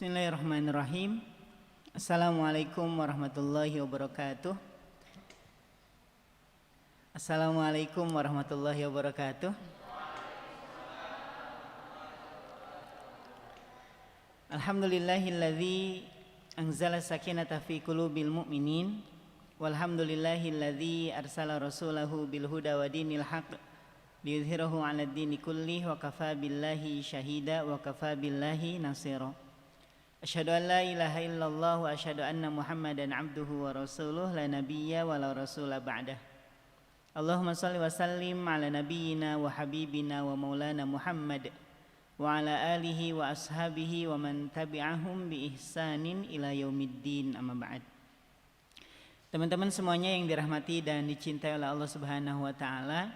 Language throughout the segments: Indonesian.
Bismillahirrahmanirrahim. Assalamualaikum warahmatullahi wabarakatuh. Assalamualaikum warahmatullahi wabarakatuh. Alhamdulillahilladzi anzala sakinata fi qulubil mu'minin walhamdulillahilladzi arsala rasulahu bil huda wa dinil haqq liyudhhirahu 'alad dini kullih wa kafaa billahi syahida wa kafaa billahi nasira. Asyhadu an la ilaha illallah wa asyhadu anna Muhammadan abduhu wa rasuluh la nabiyya wa la rasula ba'dah. Allahumma shalli wa sallim ala nabiyyina wa habibina wa maulana Muhammad wa ala alihi wa ashabihi wa man tabi'ahum bi ihsanin ila yaumiddin, amma ba'd. Teman-teman semuanya yang dirahmati dan dicintai oleh Allah Subhanahu wa taala,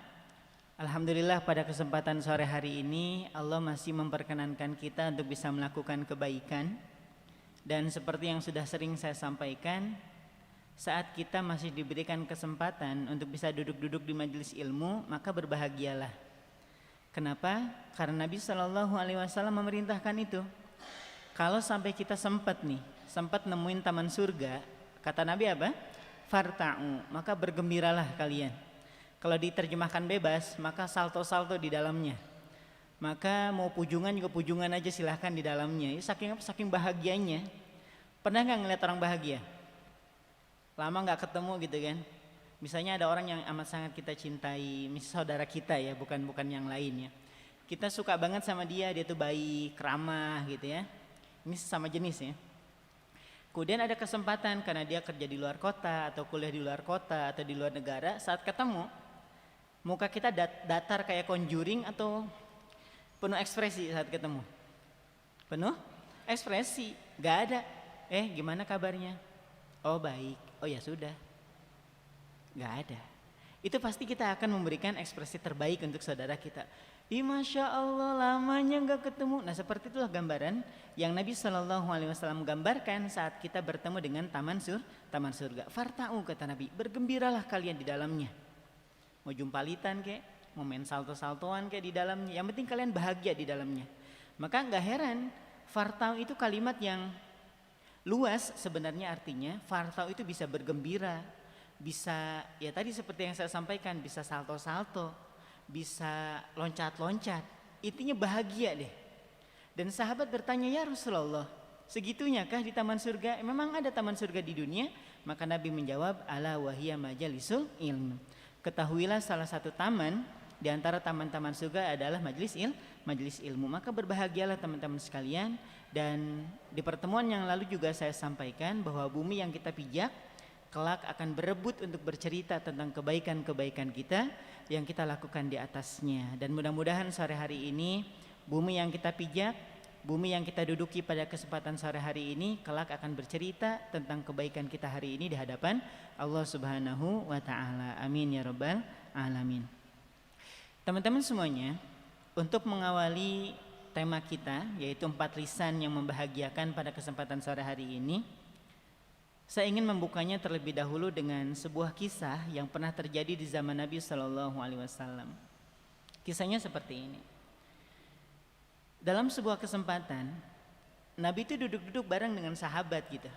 alhamdulillah pada kesempatan sore hari ini Allah masih memperkenankan kita untuk bisa melakukan kebaikan. Dan seperti yang sudah sering saya sampaikan, saat kita masih diberikan kesempatan untuk bisa duduk-duduk di majelis ilmu, maka berbahagialah. Kenapa? Karena Nabi SAW memerintahkan itu. Kalau sampai kita sempat nemuin taman surga, kata Nabi apa? Farta'u, maka bergembiralah kalian. Kalau diterjemahkan bebas, maka salto-salto di dalamnya. Maka mau pujungan juga pujungan aja silahkan di dalamnya. Saking bahagianya. Pernah nggak ngeliat orang bahagia? Lama nggak ketemu gitu kan? Misalnya ada orang yang amat sangat kita cintai, misalnya saudara kita ya, bukan yang lain ya. Kita suka banget sama dia tuh baik, ramah gitu ya. Ini sesama jenis ya. Kemudian ada kesempatan karena dia kerja di luar kota atau kuliah di luar kota atau di luar negara, saat ketemu muka kita datar kayak Conjuring atau penuh ekspresi saat ketemu? Penuh ekspresi, gak ada. Gimana kabarnya? Oh baik, oh ya sudah. Gak ada. Itu pasti kita akan memberikan ekspresi terbaik untuk saudara kita. Masya Allah lamanya gak ketemu. Nah seperti itulah gambaran yang Nabi SAW gambarkan saat kita bertemu dengan taman surga. Farta'u kata Nabi, bergembiralah kalian di dalamnya. Mau jumpalitan kek, mau main salto-saltoan kayak di dalamnya, yang penting kalian bahagia di dalamnya. Maka nggak heran fartau itu kalimat yang luas sebenarnya, artinya fartau itu bisa bergembira, bisa ya tadi seperti yang saya sampaikan, bisa salto-salto, bisa loncat-loncat, intinya bahagia deh. Dan sahabat bertanya, ya Rasulullah, segitunya kah di taman surga? Memang ada taman surga di dunia? Maka Nabi menjawab, ala wahiyya majalisul ilm. Ketahuilah salah satu taman di antara taman-taman surga adalah majelis ilmu. Maka berbahagialah teman-teman sekalian. Dan di pertemuan yang lalu juga saya sampaikan bahwa bumi yang kita pijak kelak akan berebut untuk bercerita tentang kebaikan-kebaikan kita yang kita lakukan di atasnya. Dan mudah-mudahan sore hari ini bumi yang kita pijak, bumi yang kita duduki pada kesempatan sore hari ini kelak akan bercerita tentang kebaikan kita hari ini di hadapan Allah Subhanahu wa taala. Amin ya rabbal alamin. Teman-teman semuanya, untuk mengawali tema kita yaitu 4 lisan yang membahagiakan pada kesempatan sore hari ini, saya ingin membukanya terlebih dahulu dengan sebuah kisah yang pernah terjadi di zaman Nabi SAW. Kisahnya seperti ini. Dalam sebuah kesempatan, Nabi itu duduk-duduk bareng dengan sahabat gitu.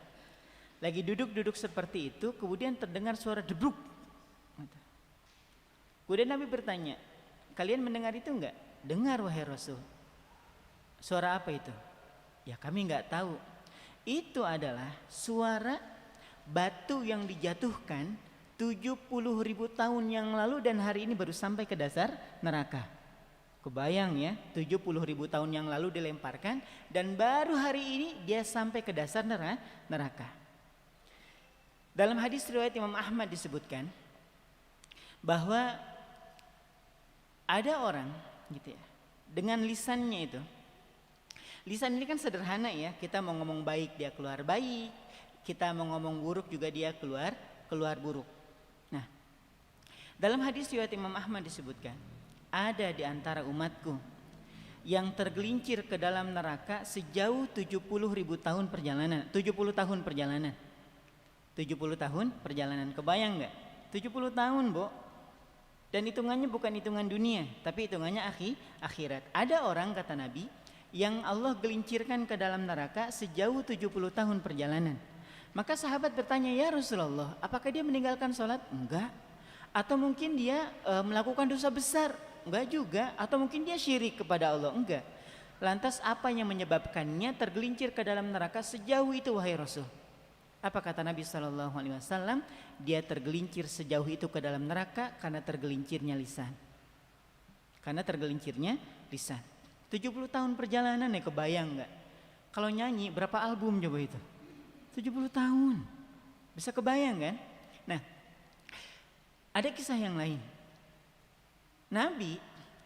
Lagi duduk-duduk seperti itu, kemudian terdengar suara debruk. Kemudian Nabi bertanya, kalian mendengar itu enggak? Dengar wahai Rasul. Suara apa itu? Ya kami enggak tahu. Itu adalah suara batu yang dijatuhkan 70.000 tahun yang lalu dan hari ini baru sampai ke dasar neraka. Kebayang ya, 70.000 tahun yang lalu dilemparkan dan baru hari ini dia sampai ke dasar neraka. Dalam hadis riwayat Imam Ahmad disebutkan bahwa ada orang gitu ya, dengan lisannya itu. Lisan ini kan sederhana ya, kita mau ngomong baik dia keluar baik, kita mau ngomong buruk juga dia keluar buruk. Nah, dalam hadis riwayat Imam Ahmad disebutkan, ada di antara umatku yang tergelincir ke dalam neraka sejauh 70.000 tahun perjalanan. 70 tahun perjalanan. 70 tahun perjalanan, kebayang nggak? 70 tahun, Bo. Dan hitungannya bukan hitungan dunia, tapi hitungannya akhirat. Ada orang kata Nabi yang Allah gelincirkan ke dalam neraka sejauh 70 tahun perjalanan. Maka sahabat bertanya, ya Rasulullah, apakah dia meninggalkan sholat? Enggak. Atau mungkin dia melakukan dosa besar? Enggak juga. Atau mungkin dia syirik kepada Allah? Enggak. Lantas apa yang menyebabkannya tergelincir ke dalam neraka sejauh itu wahai Rasul? Apa kata Nabi SAW? Dia tergelincir sejauh itu ke dalam neraka karena tergelincirnya lisan. Karena tergelincirnya lisan. 70 tahun perjalanan ya, kebayang enggak? Kalau nyanyi berapa album coba itu? 70 tahun. Bisa kebayang kan? Nah, ada kisah yang lain. Nabi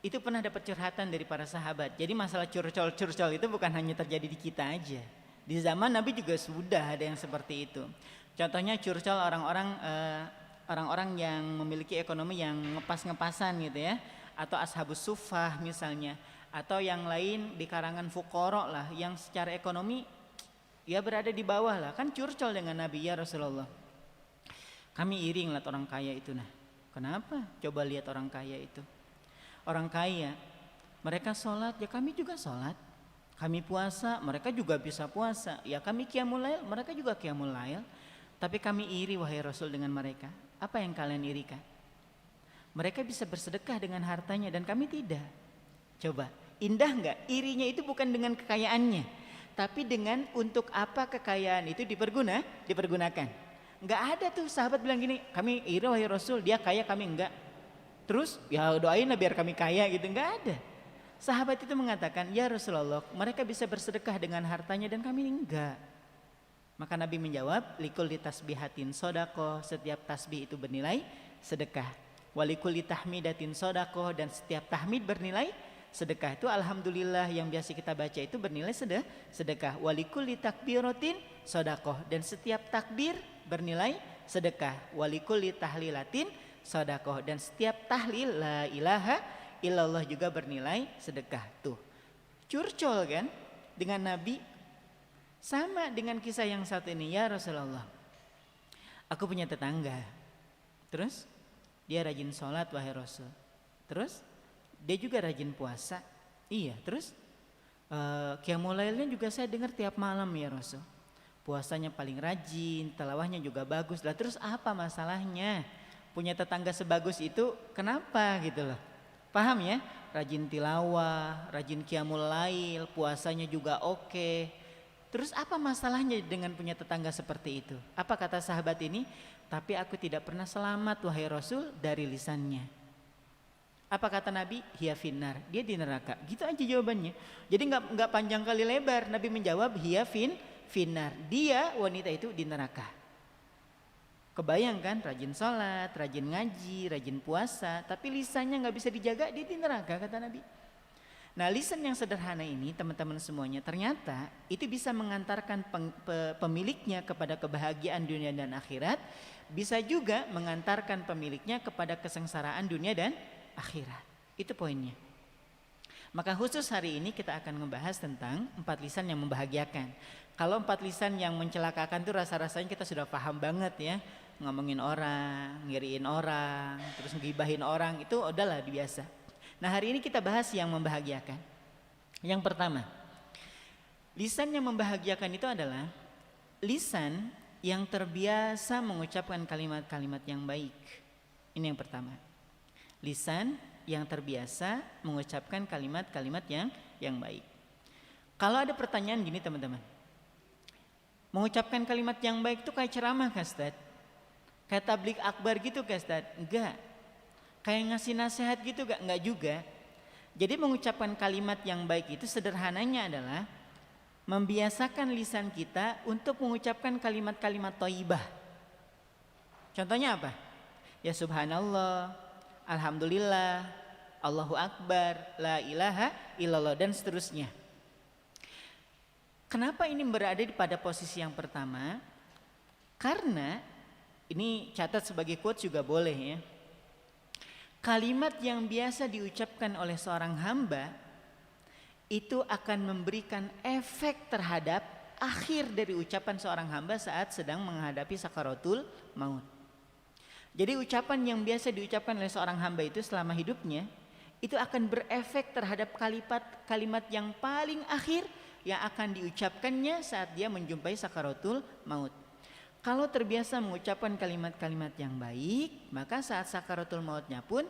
itu pernah dapat curhatan dari para sahabat. Jadi masalah curcol itu bukan hanya terjadi di kita aja. Di zaman Nabi juga sudah ada yang seperti itu. Contohnya curcol orang-orang yang memiliki ekonomi yang ngepas-ngepasan gitu ya. Atau ashabus suffah misalnya. Atau yang lain di karangan fuqara lah, yang secara ekonomi ya berada di bawah lah. Kan curcol dengan Nabi, ya Rasulullah, kami iri ngeliat orang kaya itu. Nah, kenapa? Coba lihat orang kaya itu. Orang kaya, mereka sholat, ya kami juga sholat. Kami puasa, mereka juga bisa puasa. Ya kami qiyamul lail, mereka juga qiyamul lail. Tapi kami iri wahai Rasul dengan mereka. Apa yang kalian irikan? Mereka bisa bersedekah dengan hartanya dan kami tidak. Coba, indah enggak? Irinya itu bukan dengan kekayaannya, tapi dengan untuk apa kekayaan itu dipergunakan. Enggak ada tuh sahabat bilang gini, kami iri wahai Rasul, dia kaya kami enggak. Terus ya doain lah biar kami kaya gitu, enggak ada. Sahabat itu mengatakan, ya Rasulullah, mereka bisa bersedekah dengan hartanya dan kami enggak. Maka Nabi menjawab, likulli tasbihatin sodaqoh, setiap tasbih itu bernilai sedekah. Walikulli tahmidatin sodaqoh, dan setiap tahmid bernilai sedekah. Itu alhamdulillah yang biasa kita baca itu bernilai sedekah. Walikulli takbiratin sodaqoh, dan setiap takbir bernilai sedekah. Walikulli tahlilatin sodaqoh, dan setiap tahlil la ilaha illallah juga bernilai sedekah. Tuh curcol kan dengan Nabi. Sama dengan kisah yang satu ini, ya Rasulullah, aku punya tetangga, terus dia rajin sholat wahai Rasul, terus dia juga rajin puasa. Iya, terus qiyamul lailnya juga saya dengar tiap malam ya Rasul. Puasanya paling rajin, tilawahnya juga bagus. Lah terus apa masalahnya? Punya tetangga sebagus itu kenapa gitu loh. Paham ya? Rajin tilawah, rajin qiyamul lail, puasanya juga oke. Terus apa masalahnya dengan punya tetangga seperti itu? Apa kata sahabat ini? Tapi aku tidak pernah selamat wahai Rasul dari lisannya. Apa kata Nabi? Hiya finnar, dia di neraka. Gitu aja jawabannya. Jadi nggak panjang kali lebar. Nabi menjawab hiya finnar, dia wanita itu di neraka. Kebayang kan, rajin sholat, rajin ngaji, rajin puasa, tapi lisannya nggak bisa dijaga, dia di neraka kata Nabi. Nah, lisan yang sederhana ini teman-teman semuanya ternyata itu bisa mengantarkan pemiliknya kepada kebahagiaan dunia dan akhirat, bisa juga mengantarkan pemiliknya kepada kesengsaraan dunia dan akhirat. Itu poinnya. Maka khusus hari ini kita akan membahas tentang 4 lisan yang membahagiakan. Kalau 4 lisan yang mencelakakan tuh rasa-rasanya kita sudah paham banget ya. Ngomongin orang, ngiriin orang, terus ngibahin orang, itu udahlah biasa. Nah, hari ini kita bahas yang membahagiakan. Yang pertama, lisan yang membahagiakan itu adalah lisan yang terbiasa mengucapkan kalimat-kalimat yang baik. Ini yang pertama. Lisan yang terbiasa mengucapkan kalimat-kalimat yang baik. Kalau ada pertanyaan gini teman-teman, mengucapkan kalimat yang baik itu kayak ceramah kah Ustaz? Kayak tablik akbar gitu kah Ustaz? Enggak. Kayak ngasih nasihat gitu gak? Enggak juga. Jadi mengucapkan kalimat yang baik itu sederhananya adalah membiasakan lisan kita untuk mengucapkan kalimat-kalimat thayyibah. Contohnya apa? Ya subhanallah, alhamdulillah, Allahu akbar, la ilaha illallah, dan seterusnya. Kenapa ini berada pada posisi yang pertama? Karena ini catat sebagai quote juga boleh ya. Kalimat yang biasa diucapkan oleh seorang hamba itu akan memberikan efek terhadap akhir dari ucapan seorang hamba saat sedang menghadapi sakaratul maut. Jadi ucapan yang biasa diucapkan oleh seorang hamba itu selama hidupnya itu akan berefek terhadap kalimat yang paling akhir yang akan diucapkannya saat dia menjumpai sakaratul maut. Kalau terbiasa mengucapkan kalimat-kalimat yang baik, maka saat sakaratul mautnya pun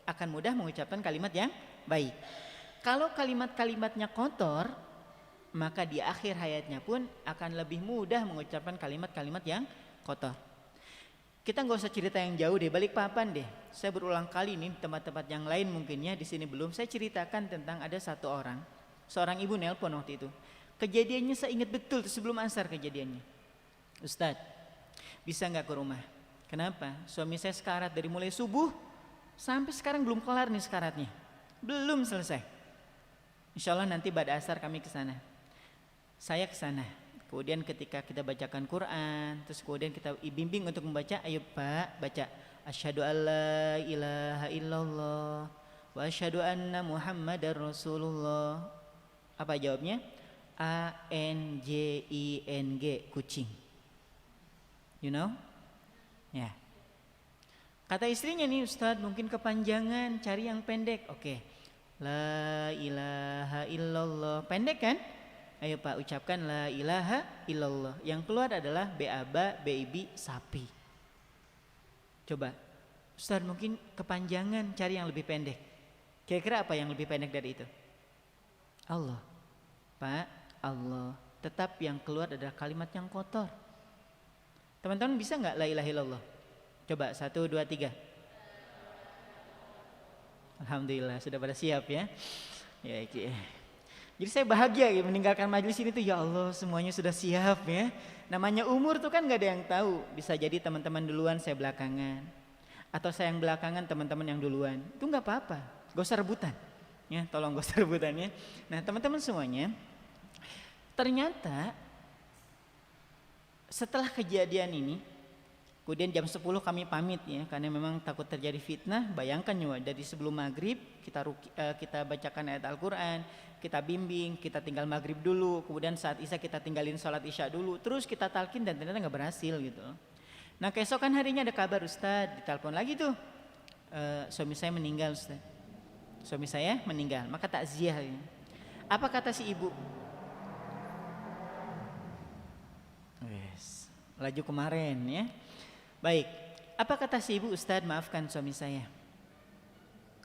akan mudah mengucapkan kalimat yang baik. Kalau kalimat-kalimatnya kotor, maka di akhir hayatnya pun akan lebih mudah mengucapkan kalimat-kalimat yang kotor. Kita nggak usah cerita yang jauh deh, Balikpapan deh. Saya berulang kali nih tempat-tempat yang lain mungkinnya, di sini belum. Saya ceritakan tentang ada satu orang, seorang ibu nelpon waktu itu. Kejadiannya saya ingat betul sebelum asar kejadiannya. Ustadz, bisa nggak ke rumah? Kenapa? Suami saya sekarat dari mulai subuh sampai sekarang belum kelar nih sekaratnya, belum selesai. Insya Allah nanti pada asar kami ke sana. Saya ke sana. Kemudian ketika kita bacakan Quran, terus kemudian kita bimbing untuk membaca, ayo Pak, baca asyhadu alla ilaha illallah wa asyhadu anna Muhammadar Rasulullah. Apa jawabnya? ANJING, kucing. You know? Ya. Kata istrinya nih, Ustadz mungkin kepanjangan, cari yang pendek. Oke. La ilaha illallah. Pendek kan? Ayo Pak, ucapkan la ilaha illallah. Yang keluar adalah beaba, baby, sapi. Coba, Ustadz mungkin kepanjangan, cari yang lebih pendek. Kira-kira apa yang lebih pendek dari itu? Allah. Pak, Allah. Tetap yang keluar adalah kalimat yang kotor. Teman-teman bisa nggak la ilaha illallah? Coba 1, 2, 3. Alhamdulillah sudah pada siap ya. Ya, jadi saya bahagia ya meninggalkan majelis ini tuh, ya Allah semuanya sudah siap ya. Namanya umur tuh kan gak ada yang tahu. Bisa jadi teman-teman duluan, saya belakangan. Atau saya yang belakangan, teman-teman yang duluan. Itu gak apa-apa, gak usah rebutan ya, tolong gak usah rebutan ya. Nah teman-teman semuanya, ternyata setelah kejadian ini, kemudian jam 10 kami pamit ya, karena memang takut terjadi fitnah. Bayangkan ya, dari sebelum maghrib kita bacakan ayat Al-Quran, kita bimbing, kita tinggal maghrib dulu, kemudian saat isya kita tinggalin sholat isya dulu, terus kita talkin dan ternyata nggak berhasil gitu. Nah keesokan harinya ada kabar, Ustadz ditelepon lagi tuh, suami saya meninggal Ustadz, suami saya meninggal, maka takziah ya. Apa kata si ibu? Yes. Laju kemarin ya. Baik, apa kata si ibu? Ustadz maafkan suami saya.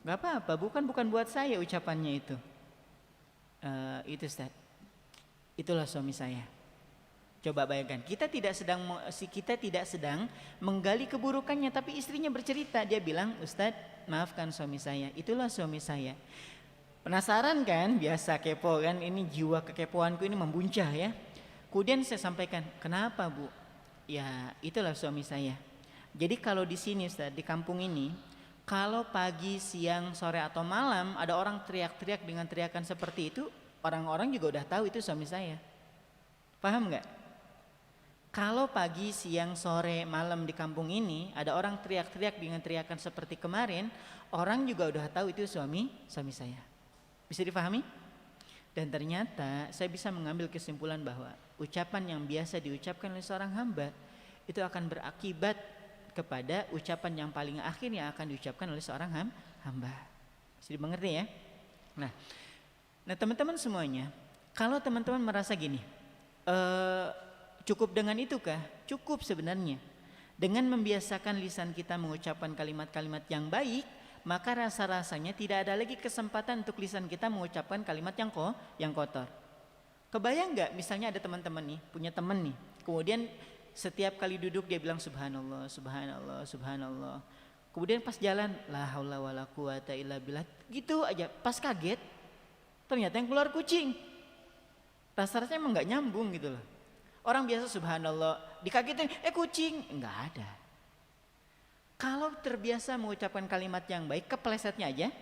Gak apa-apa, bukan buat saya ucapannya itu. Itu Ustadz, itulah suami saya. Coba bayangkan, kita tidak sedang menggali keburukannya, tapi istrinya bercerita, dia bilang, Ustadz maafkan suami saya, itulah suami saya. Penasaran kan? Biasa kepo kan, ini jiwa kekepoanku ini membuncah ya. Kemudian saya sampaikan, kenapa Bu? Ya itulah suami saya. Jadi kalau di sini Ustadz, di kampung ini, kalau pagi, siang, sore atau malam ada orang teriak-teriak dengan teriakan seperti itu, orang-orang juga udah tahu itu suami saya. Paham nggak? Kalau pagi, siang, sore, malam di kampung ini ada orang teriak-teriak dengan teriakan seperti kemarin, orang juga udah tahu itu suami saya. Bisa dipahami? Dan ternyata saya bisa mengambil kesimpulan bahwa ucapan yang biasa diucapkan oleh seorang hamba itu akan berakibat kepada ucapan yang paling akhir yang akan diucapkan oleh seorang hamba. Bisa dimengerti ya? Nah teman-teman semuanya, kalau teman-teman merasa gini, cukup dengan itu kah? Cukup sebenarnya. Dengan membiasakan lisan kita mengucapkan kalimat-kalimat yang baik, maka rasa-rasanya tidak ada lagi kesempatan untuk lisan kita mengucapkan kalimat yang kotor. Kebayang nggak? Misalnya ada teman-teman nih, punya teman nih, kemudian setiap kali duduk dia bilang subhanallah, subhanallah, subhanallah. Kemudian pas jalan la haula wala quwata illa billah, gitu aja. Pas kaget, ternyata yang keluar kucing. Rasa-rasanya emang nggak nyambung gitu loh. Orang biasa subhanallah, dikagetin kucing, nggak ada. Kalau terbiasa mengucapkan kalimat yang baik, keplesetnya aja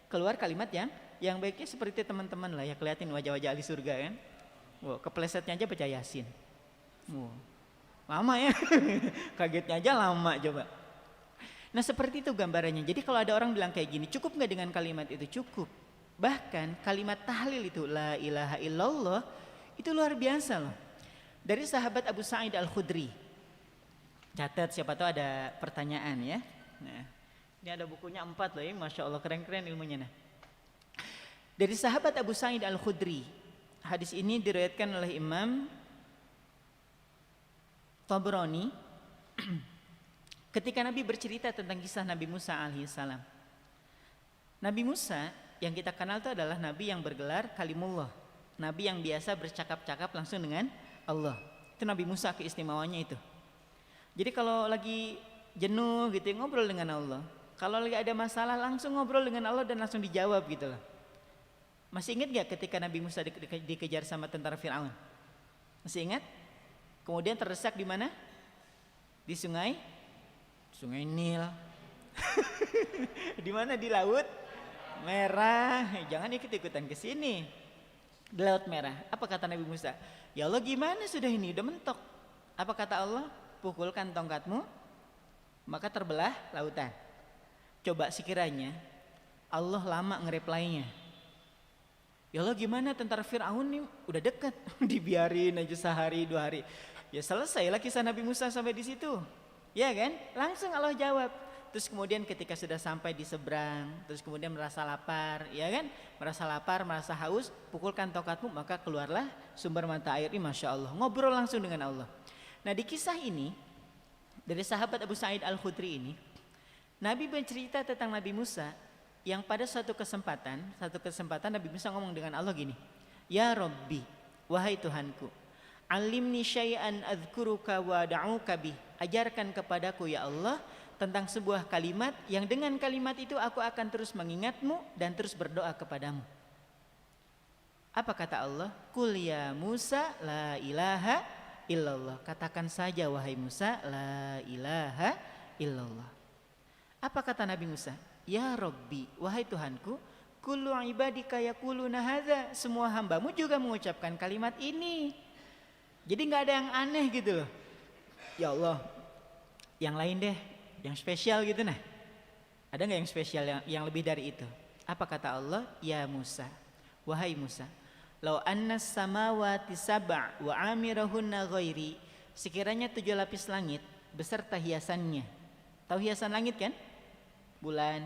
keluar kalimat yang baiknya seperti teman-teman lah ya, kelihatin wajah-wajah ahli surga kan. Wow, keplesetnya aja baca Yasin. Wow. Lama ya, kagetnya aja lama coba. Nah seperti itu gambarannya. Jadi kalau ada orang bilang kayak gini, cukup nggak dengan kalimat itu? Cukup. Bahkan kalimat tahlil itu la ilaha illallah itu luar biasa loh. Dari sahabat Abu Sa'id Al-Khudri. Catat siapa tahu ada pertanyaan ya. Nah, ini ada bukunya 4 loh ya, Masya Allah keren-keren ilmunya. Nah, Dari sahabat Abu Sa'id Al-Khudri, hadis ini diriwayatkan oleh Imam Tabrani ketika Nabi bercerita tentang kisah Nabi Musa alaihissalam. Nabi Musa yang kita kenal itu adalah Nabi yang bergelar Kalimullah, Nabi yang biasa bercakap-cakap langsung dengan Allah. Itu Nabi Musa, keistimewaannya itu. Jadi kalau lagi jenuh gitu ngobrol dengan Allah, kalau lagi ada masalah langsung ngobrol dengan Allah dan langsung dijawab gitu loh. Masih ingat gak ketika Nabi Musa dikejar sama tentara Fir'aun? Masih ingat? Kemudian terdesak di mana? Di Sungai Nil. Di mana? Di Laut Merah. Jangan ikut-ikutan ke sini. Di Laut Merah. Apa kata Nabi Musa? Ya Allah, gimana sudah ini? Udah mentok. Apa kata Allah? Pukulkan tongkatmu, maka terbelah lautan. Coba sekiranya Allah lama nge-reply-nya. Ya Allah, gimana tentara Fir'aun nih udah dekat, dibiarin aja sehari 2 hari. Ya selesailah kisah Nabi Musa sampai di situ. Ya kan? Langsung Allah jawab. Terus kemudian ketika sudah sampai di seberang, terus kemudian merasa lapar, ya kan? Merasa lapar, merasa haus, pukulkan tongkatmu maka keluarlah sumber mata air. Ini Masya Allah, ngobrol langsung dengan Allah. Nah di kisah ini, dari sahabat Abu Sa'id Al-Khudri ini, Nabi bercerita tentang Nabi Musa yang pada satu kesempatan Nabi Musa ngomong dengan Allah gini, Ya Rabbi, wahai Tuhanku, alimni syai'an adzkuruka wa da'uka bih. Ajarkan kepadaku ya Allah tentang sebuah kalimat yang dengan kalimat itu aku akan terus mengingatmu dan terus berdoa kepadamu. Apa kata Allah? Qul ya Musa la ilaha illallah. Katakan saja wahai Musa, la ilaha illallah. Apa kata Nabi Musa? Ya Rabbi, wahai Tuhanku, kullu ibadika yaquluna hadza. Semua hambamu juga mengucapkan kalimat ini. Jadi gak ada yang aneh gitu loh. Ya Allah, yang lain deh, yang spesial gitu nah. Ada gak yang spesial yang lebih dari itu? Apa kata Allah? Ya Musa, wahai Musa, lau annas samawati sab'a wa amirahunna ghairi. Sekiranya 7 lapis langit beserta hiasannya. Tahu hiasan langit kan? Bulan,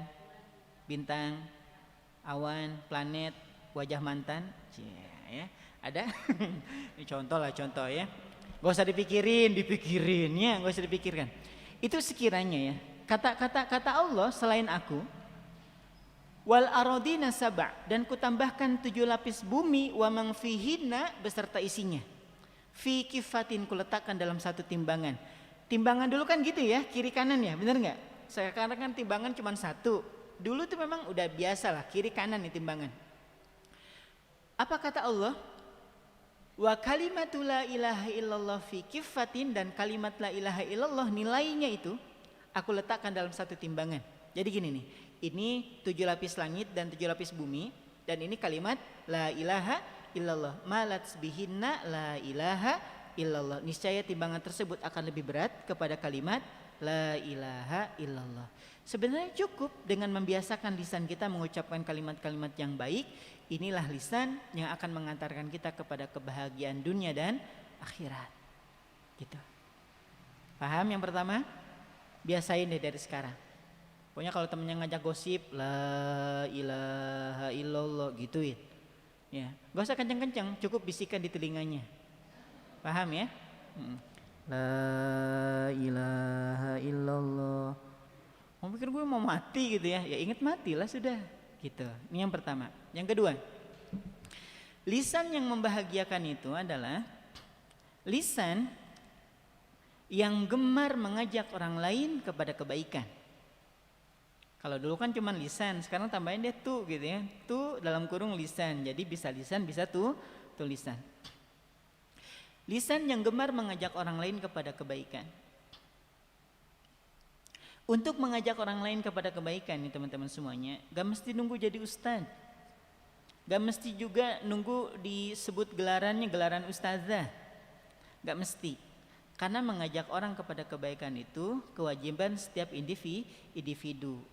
bintang, awan, planet, wajah mantan. Ya, ada? Ini contoh ya. Gak usah dipikirin ya, gak usah dipikirkan. Itu sekiranya ya. Kata Allah selain aku, wal aradina sab'a, dan kutambahkan 7 lapis bumi wa man fihinna beserta isinya. Fi kifatin, kuletakkan dalam satu timbangan. Timbangan dulu kan gitu ya, kiri kanan ya, benar nggak? Sekarang kan timbangan cuma satu. Dulu tuh memang udah biasa lah, kiri kanan nih timbangan. Apa kata Allah? Wa kalimatu la ilaha illallah fi kifatin, dan kalimat la ilaha illallah nilainya itu aku letakkan dalam satu timbangan. Jadi gini nih, ini 7 lapis langit dan 7 lapis bumi, dan ini kalimat la ilaha illallah. Malat bihinna la ilaha illallah. Niscaya timbangan tersebut akan lebih berat kepada kalimat la ilaha illallah. Sebenarnya cukup dengan membiasakan lisan kita mengucapkan kalimat-kalimat yang baik. Inilah lisan yang akan mengantarkan kita kepada kebahagiaan dunia dan akhirat. Gitu. Paham yang pertama? Biasain deh dari sekarang. Pokoknya kalau temennya ngajak gosip la ilaha illallah gituin. Ya, gak usah kenceng-kenceng, cukup bisikan di telinganya. Paham ya? La ilaha illallah. Mau pikir gue mau mati gitu ya? Ya ingat matilah sudah. Gitu. Ini yang pertama. Yang kedua, lisan yang membahagiakan itu adalah lisan yang gemar mengajak orang lain kepada kebaikan. Kalau dulu kan cuma lisan, sekarang tambahin deh tu gitu ya. Tu dalam kurung lisan. Jadi bisa lisan, bisa tulisan. Lisan yang gemar mengajak orang lain kepada kebaikan. Untuk mengajak orang lain kepada kebaikan nih teman-teman semuanya, gak mesti nunggu jadi ustaz. Gak mesti juga nunggu disebut gelarannya gelaran ustazah. Gak mesti. Karena mengajak orang kepada kebaikan itu kewajiban setiap individu.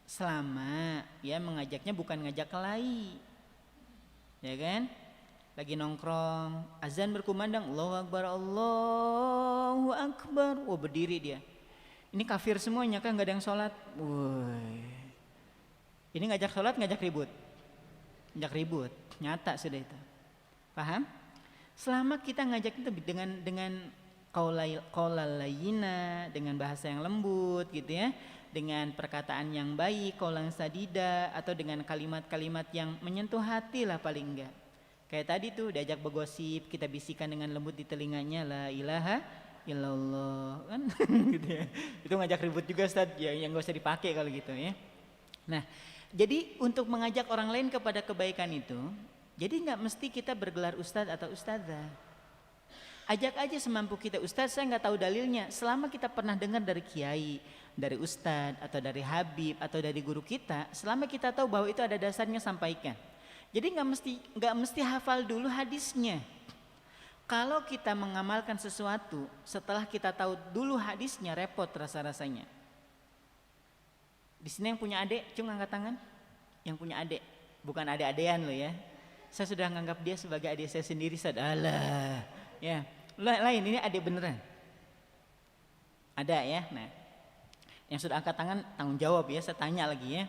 Selama ya mengajaknya bukan ngajak kelahi. Ya kan? Lagi nongkrong, azan berkumandang, Allahu Akbar, Allahu Akbar. Wah berdiri dia. Ini kafir semuanya kan, gak ada yang sholat. Woi. Ini ngajak sholat, ngajak ribut. ngajak ribut, nyata sudah itu. Paham? Selama kita ngajak itu dengan qaulal layyina, dengan bahasa yang lembut gitu ya, dengan perkataan yang baik, qaulan sadida, atau dengan kalimat-kalimat yang menyentuh hati lah paling enggak. Kayak tadi tuh diajak bergosip, kita bisikan dengan lembut di telinganya, la ilaha illallah kan gitu ya. Itu ngajak ribut juga Ustaz, ya, yang enggak usah dipakai kalau gitu ya. Nah, jadi untuk mengajak orang lain kepada kebaikan itu, jadi enggak mesti kita bergelar ustaz atau ustazah. Ajak aja semampu kita. Ustaz, saya enggak tahu dalilnya. Selama kita pernah dengar dari kiai, dari ustaz atau dari habib atau dari guru kita, selama kita tahu bahwa itu ada dasarnya, sampaikan. Jadi nggak mesti hafal dulu hadisnya. Kalau kita mengamalkan sesuatu setelah kita tahu dulu hadisnya, repot rasa-rasanya. Di sini yang punya adik, cung angkat tangan. Yang punya adik, bukan adik-adean loh ya. Saya sudah menganggap dia sebagai adik saya sendiri. Alah, ya. Lain, ini adik beneran. Ada ya. Nah, yang sudah angkat tangan tanggung jawab ya. Saya tanya lagi ya.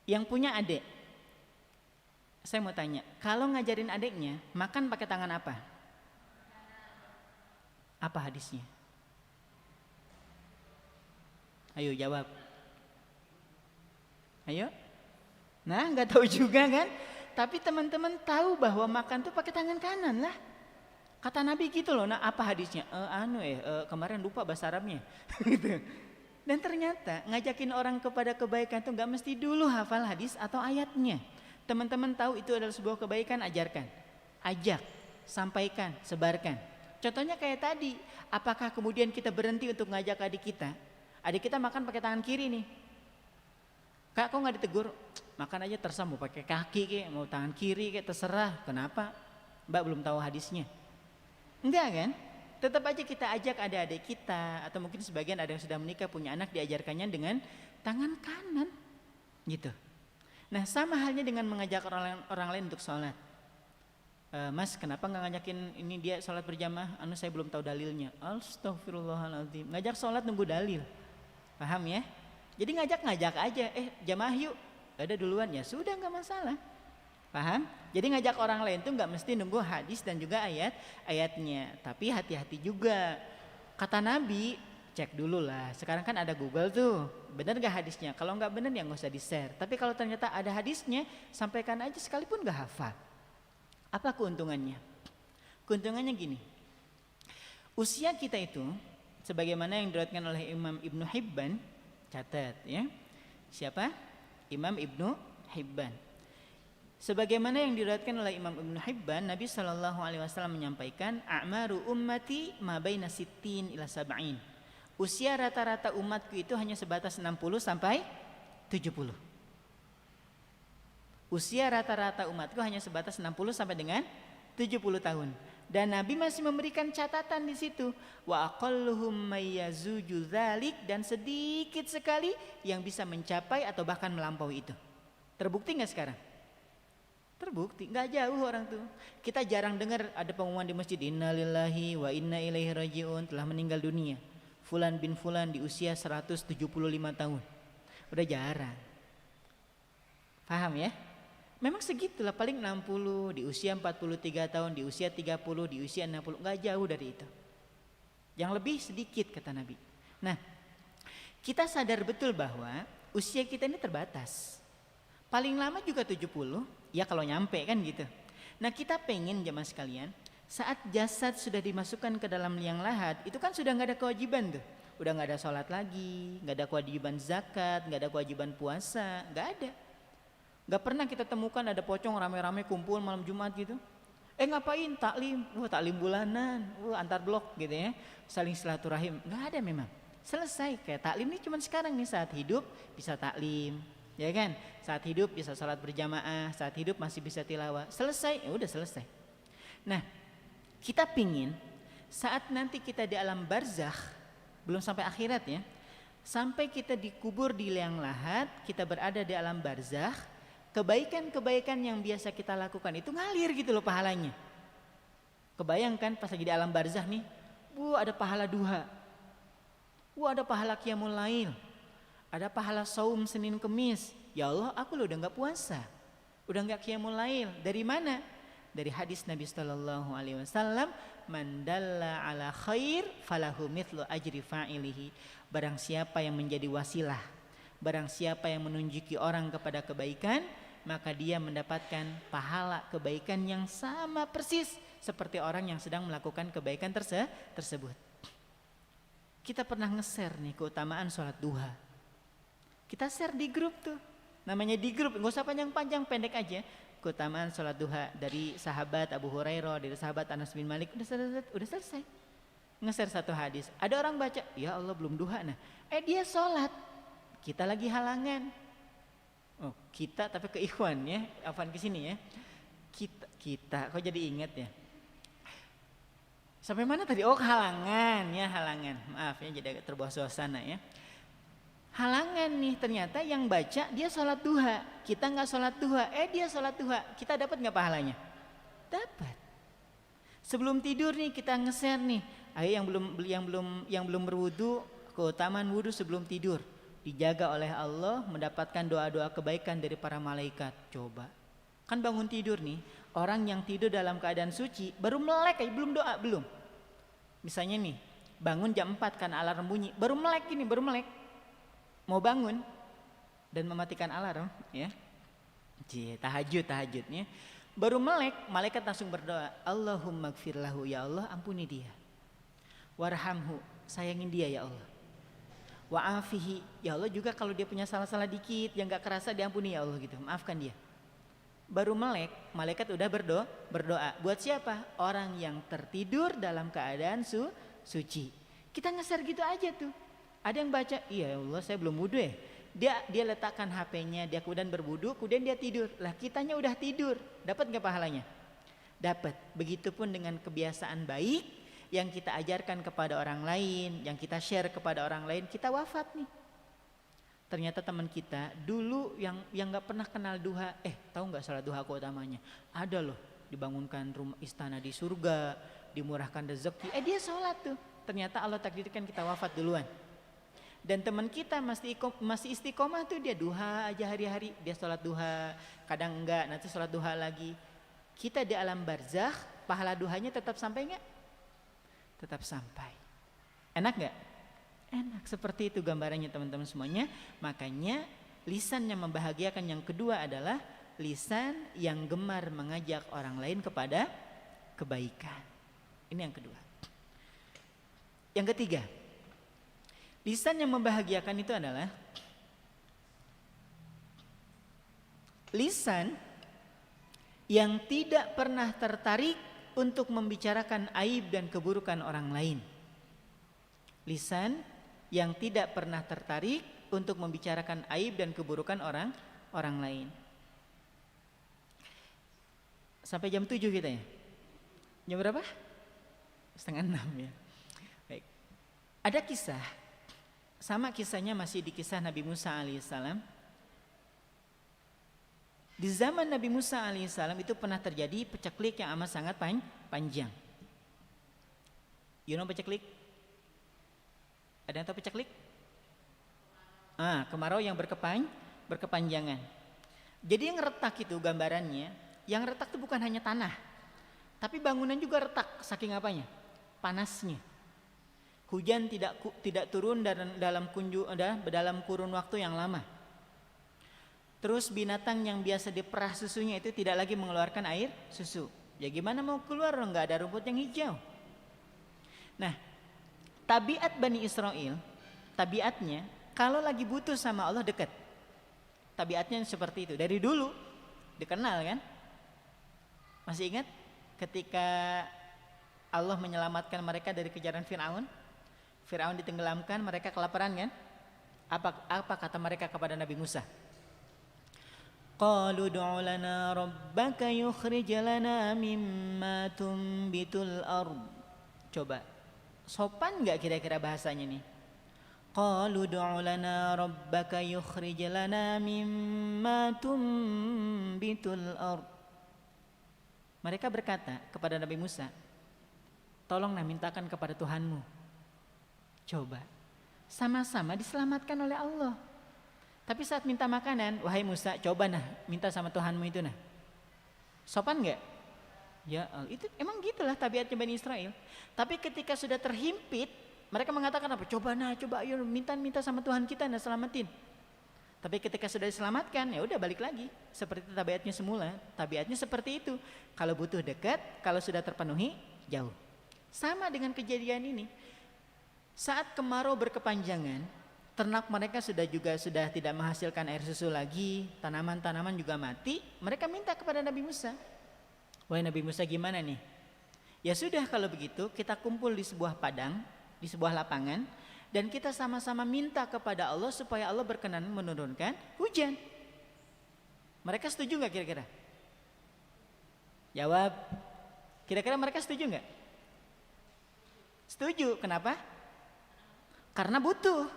Yang punya adik. Saya mau tanya, kalau ngajarin adiknya makan pakai tangan apa? Apa hadisnya? Ayo jawab. Ayo. Nah, nggak tahu juga kan? Tapi teman-teman tahu bahwa makan tuh pakai tangan kanan lah. Kata Nabi gitu loh. Nah, apa hadisnya? Kemarin lupa bahasa Arabnya. Gitu. Dan ternyata ngajakin orang kepada kebaikan tuh nggak mesti dulu hafal hadis atau ayatnya. Teman-teman tahu itu adalah sebuah kebaikan, ajarkan. Ajak, sampaikan, sebarkan. Contohnya kayak tadi, apakah kemudian kita berhenti untuk ngajak adik kita? Adik kita makan pakai tangan kiri nih. Kak, kok nggak ditegur? Makan aja terserah, mau pakai kaki kayak, mau tangan kiri kayak, terserah. Kenapa? Mbak belum tahu hadisnya. Enggak kan? Tetap aja kita ajak adik-adik kita, atau mungkin sebagian ada yang sudah menikah punya anak, diajarkannya dengan tangan kanan. Gitu. Nah, sama halnya dengan mengajak orang lain untuk sholat. Mas, kenapa nggak ngajakin ini dia sholat berjamaah? Saya belum tahu dalilnya. Astagfirullahaladzim. Ngajak sholat nunggu dalil. Paham ya? Jadi ngajak aja. Jamaah yuk. Ada duluan ya. Sudah nggak masalah. Paham? Jadi ngajak orang lain tuh nggak mesti nunggu hadis dan juga ayatnya. Tapi hati-hati juga. Kata Nabi, cek dulu lah. Sekarang kan ada Google tuh. Benar gak hadisnya? Kalau nggak benar ya nggak usah di-share. Tapi kalau ternyata ada hadisnya, sampaikan aja sekalipun nggak hafal. Apa keuntungannya? Keuntungannya gini. Usia kita itu, sebagaimana yang diriwayatkan oleh Imam Ibnu Hibban, catat ya. Siapa? Imam Ibnu Hibban. Sebagaimana yang diriwayatkan oleh Imam Ibnu Hibban, Nabi SAW menyampaikan, a'maru ummati ma baina sittin ila sab'in. Usia rata-rata umatku itu hanya sebatas 60 sampai 70. Usia rata-rata umatku hanya sebatas 60 sampai dengan 70 tahun. Dan Nabi masih memberikan catatan di situ. Wa aqalluhum mayyazuju dzalik, dan sedikit sekali yang bisa mencapai atau bahkan melampaui itu. Terbukti enggak sekarang? Terbukti, enggak jauh orang tuh. Kita jarang dengar ada pengumuman di masjid, innalillahi wa inna ilaihi rajiun, telah meninggal dunia Fulan bin Fulan di usia 175 tahun. Udah jarang. Paham ya? Memang segitulah, paling 60, di usia 43 tahun, di usia 30, di usia 60, enggak jauh dari itu. Yang lebih sedikit kata Nabi. Nah, kita sadar betul bahwa usia kita ini terbatas. Paling lama juga 70, ya kalau nyampe kan gitu. Nah, kita pengen jemaah sekalian, saat jasad sudah dimasukkan ke dalam liang lahat, itu kan sudah nggak ada kewajiban tuh. Udah nggak ada sholat lagi, nggak ada kewajiban zakat, nggak ada kewajiban puasa, nggak ada. Nggak pernah kita temukan ada pocong rame-rame kumpul malam Jumat gitu. Ngapain? Taklim. Taklim bulanan, antar blok gitu ya, saling silaturahim. Nggak ada memang. Selesai. Kayak taklim ini cuma sekarang nih, saat hidup bisa taklim, ya kan? Saat hidup bisa sholat berjamaah, saat hidup masih bisa tilawah. Selesai, ya udah selesai. Nah, kita pingin saat nanti kita di alam barzakh, belum sampai akhirat ya, sampai kita dikubur di liang lahat, kita berada di alam barzakh, kebaikan-kebaikan yang biasa kita lakukan itu ngalir gitu loh pahalanya. Kebayangkan pas lagi di alam barzakh nih, ada pahala duha, ada pahala qiyamul lail, ada pahala saum Senin Kemis. Ya Allah, aku loh udah gak puasa. Udah nggak qiyamul lail. Dari mana? Dari hadis Nabi sallallahu alaihi wasallam, "Man dalla ala khair falahu mithlu ajri fa'ilihi." Barang siapa yang menjadi wasilah, barang siapa yang menunjuki orang kepada kebaikan, maka dia mendapatkan pahala kebaikan yang sama persis seperti orang yang sedang melakukan kebaikan tersebut. Kita pernah nge-share nih keutamaan sholat duha. Kita share di grup tuh. Namanya di grup, nggak usah panjang-panjang, pendek aja. Keutamaan sholat duha dari sahabat Abu Hurairah, dari sahabat Anas bin Malik, udah selesai. Nge-share satu hadis. Ada orang baca, ya Allah belum duha. Nah, dia sholat. Kita lagi halangan. Oh, kita tapi ke ikhwan ya, Afan ke sini ya. Kita kok jadi ingat ya. Sampai mana tadi? Oh, halangan ya, halangan. Maaf ya, jadi agak terbawa suasana ya. Halangan nih, ternyata yang baca dia sholat duha, kita nggak sholat duha, dia sholat duha, kita dapat nggak pahalanya? Dapat. Sebelum tidur nih kita nge-share nih, ayo yang belum berwudu, keutamaan wudu sebelum tidur, dijaga oleh Allah, mendapatkan doa-doa kebaikan dari para malaikat. Coba, kan bangun tidur nih, orang yang tidur dalam keadaan suci, baru melek, belum doa, belum. Misalnya nih, bangun jam 4 kan alarm bunyi, baru melek, mau bangun dan mematikan alarm ya. Tahajudnya. Baru melek, malaikat langsung berdoa, Allahumma gfir lahu, ya Allah ampuni dia. Warhamhu, sayangin dia ya Allah. Wa'afihi, ya Allah juga kalau dia punya salah-salah dikit yang gak kerasa diampuni ya Allah gitu, maafkan dia. Baru melek, malaikat udah berdoa. Buat siapa? Orang yang tertidur dalam keadaan suci. Kita nge-share gitu aja tuh. Ada yang baca, iya ya Allah saya belum wudu ya. Dia letakkan HP-nya, dia kemudian berwudu, kemudian dia tidur. Lah kitanya udah tidur, dapat nggak pahalanya? Dapat. Begitupun dengan kebiasaan baik yang kita ajarkan kepada orang lain, yang kita share kepada orang lain, kita wafat nih. Ternyata teman kita dulu yang nggak pernah kenal duha, tahu nggak salat duha keutamanya? Ada loh, dibangunkan rumah istana di surga, dimurahkan rezeki. Dia sholat tuh. Ternyata Allah takdirkan kita wafat duluan. Dan teman kita masih istiqomah tuh, dia duha aja hari-hari, dia sholat duha, kadang enggak, nanti sholat duha lagi. Kita di alam barzakh, pahala duhanya tetap sampai enggak? Tetap sampai. Enak enggak? Enak, seperti itu gambarannya teman-teman semuanya. Makanya lisan yang membahagiakan yang kedua adalah lisan yang gemar mengajak orang lain kepada kebaikan. Ini yang kedua. Yang ketiga, lisan yang membahagiakan itu adalah lisan yang tidak pernah tertarik untuk membicarakan aib dan keburukan orang lain. Lisan yang tidak pernah tertarik untuk membicarakan aib dan keburukan orang lain. Sampai jam 7 kita ya? Jam berapa? 5:30 ya. Baik. Ada kisah, sama kisahnya masih di kisah Nabi Musa alaihissalam. Di zaman Nabi Musa alaihissalam itu pernah terjadi peceklik yang amat sangat panjang. You know peceklik? Ada yang tahu peceklik? Kemarau yang berkepanjangan. Jadi yang retak itu gambarannya, yang retak itu bukan hanya tanah, tapi bangunan juga retak. Saking apanya? Panasnya. Hujan tidak turun dalam kurun waktu yang lama. Terus binatang yang biasa diperah susunya itu tidak lagi mengeluarkan air susu. Ya gimana mau keluar, nggak ada rumput yang hijau. Nah, tabiat Bani Israel, tabiatnya kalau lagi butuh sama Allah dekat. Tabiatnya seperti itu. Dari dulu dikenal kan? Masih ingat ketika Allah menyelamatkan mereka dari kejaran Fir'aun? Fir'aun ditenggelamkan, mereka kelaparan kan? Apa kata mereka kepada Nabi Musa? Qalu du'u lana rabbaka yukhrij lana mimma tumbitul ard. Coba, sopan enggak kira-kira bahasanya nih? Qalu du'u lana rabbaka yukhrij lana mimma tumbitul ard. Mereka berkata kepada Nabi Musa, tolonglah mintakan kepada Tuhanmu. Coba, sama-sama diselamatkan oleh Allah. Tapi saat minta makanan, wahai Musa, coba nah minta sama Tuhanmu itu nah. Sopan nggak? Ya, itu emang gitulah tabiatnya Bani Israel. Tapi ketika sudah terhimpit, mereka mengatakan apa? Coba ayo minta sama Tuhan kita nah selamatin. Tapi ketika sudah diselamatkan, ya udah balik lagi seperti tabiatnya semula. Tabiatnya seperti itu. Kalau butuh dekat, kalau sudah terpenuhi jauh. Sama dengan kejadian ini. Saat kemarau berkepanjangan, ternak mereka sudah tidak menghasilkan air susu lagi, tanaman-tanaman juga mati. Mereka minta kepada Nabi Musa. Wahai Nabi Musa, gimana nih? Ya sudah kalau begitu kita kumpul di sebuah padang, di sebuah lapangan, dan kita sama-sama minta kepada Allah supaya Allah berkenan menurunkan hujan. Mereka setuju nggak kira-kira? Jawab. Kira-kira mereka setuju nggak? Setuju. Kenapa? Karena butuh.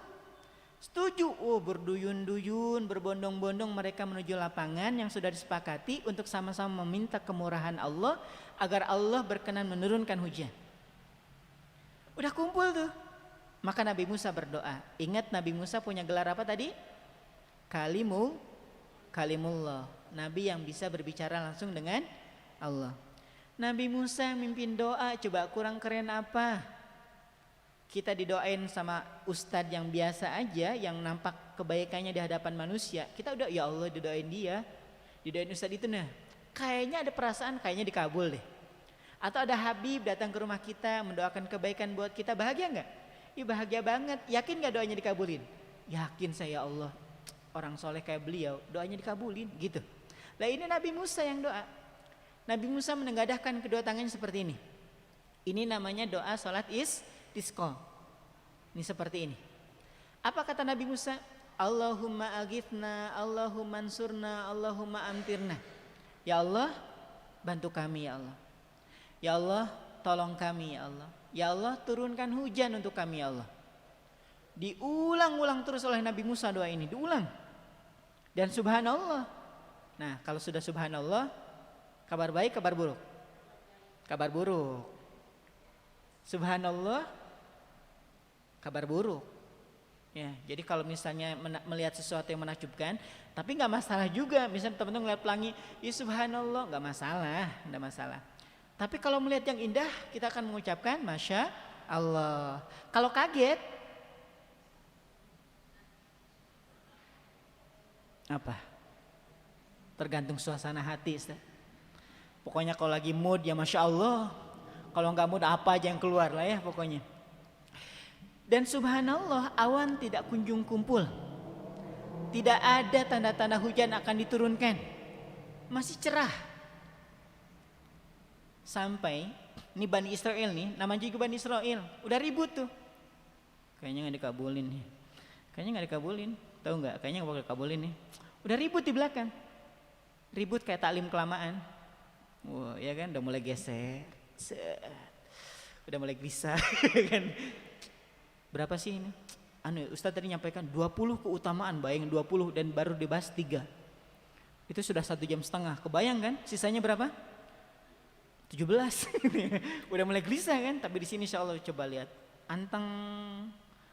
Setuju. Berduyun-duyun, berbondong-bondong mereka menuju lapangan yang sudah disepakati untuk sama-sama meminta kemurahan Allah agar Allah berkenan menurunkan hujan. Udah kumpul tuh. Maka Nabi Musa berdoa. Ingat Nabi Musa punya gelar apa tadi? Kalimullah. Nabi yang bisa berbicara langsung dengan Allah. Nabi Musa mimpin doa, coba kurang keren apa? Kita didoain sama ustadz yang biasa aja, yang nampak kebaikannya di hadapan manusia. Kita udah, ya Allah didoain dia, didoain ustadz itu nah. Kayaknya ada perasaan, kayaknya dikabul deh. Atau ada Habib datang ke rumah kita mendoakan kebaikan buat kita, bahagia nggak? Iya bahagia banget. Yakin nggak doanya dikabulin? Yakin saya, Allah. Orang soleh kayak beliau, doanya dikabulin gitu. Nah ini Nabi Musa yang doa. Nabi Musa menengadahkan kedua tangannya seperti ini. Ini namanya doa salat istisqa. Ini seperti ini. Apa kata Nabi Musa? Allahumma aghithna, Allahumma ansurna, Allahumma amtirna. Ya Allah, bantu kami ya Allah. Ya Allah, tolong kami ya Allah. Ya Allah, turunkan hujan untuk kami ya Allah. Diulang-ulang terus oleh Nabi Musa doa ini, diulang. Dan subhanallah. Nah, kalau sudah subhanallah, kabar baik, kabar buruk? Kabar buruk. Subhanallah, kabar buruk. Ya, jadi kalau misalnya melihat sesuatu yang menakjubkan, tapi nggak masalah juga. Misalnya teman-teman ngeliat pelangi, ya subhanallah, nggak masalah. Tapi kalau melihat yang indah, kita akan mengucapkan masya Allah. Kalau kaget, apa? Tergantung suasana hati, Ustaz. Pokoknya kalau lagi mood ya masya Allah. Kalau nggak mood apa aja yang keluar lah ya pokoknya. Dan subhanallah, awan tidak kunjung kumpul. Tidak ada tanda-tanda hujan akan diturunkan. Masih cerah. Sampai ini Bani Israel nih, namanya juga Bani Israel, udah ribut tuh. Kayaknya nggak dikabulin nih. Tahu nggak? Kayaknya nggak bakal dikabulin nih. Udah ribut di belakang. Ribut kayak taklim kelamaan. Wah, ya kan udah mulai geser. Udah mulai gelisah kan. Berapa sih ini? Ustaz tadi nyampaikan 20 keutamaan, bayangin 20 dan baru dibahas 3. Itu sudah 1,5 jam. Kebayang kan? Sisanya berapa? 17. Udah mulai gelisah kan? Tapi di sini insyaallah coba lihat. Anteng,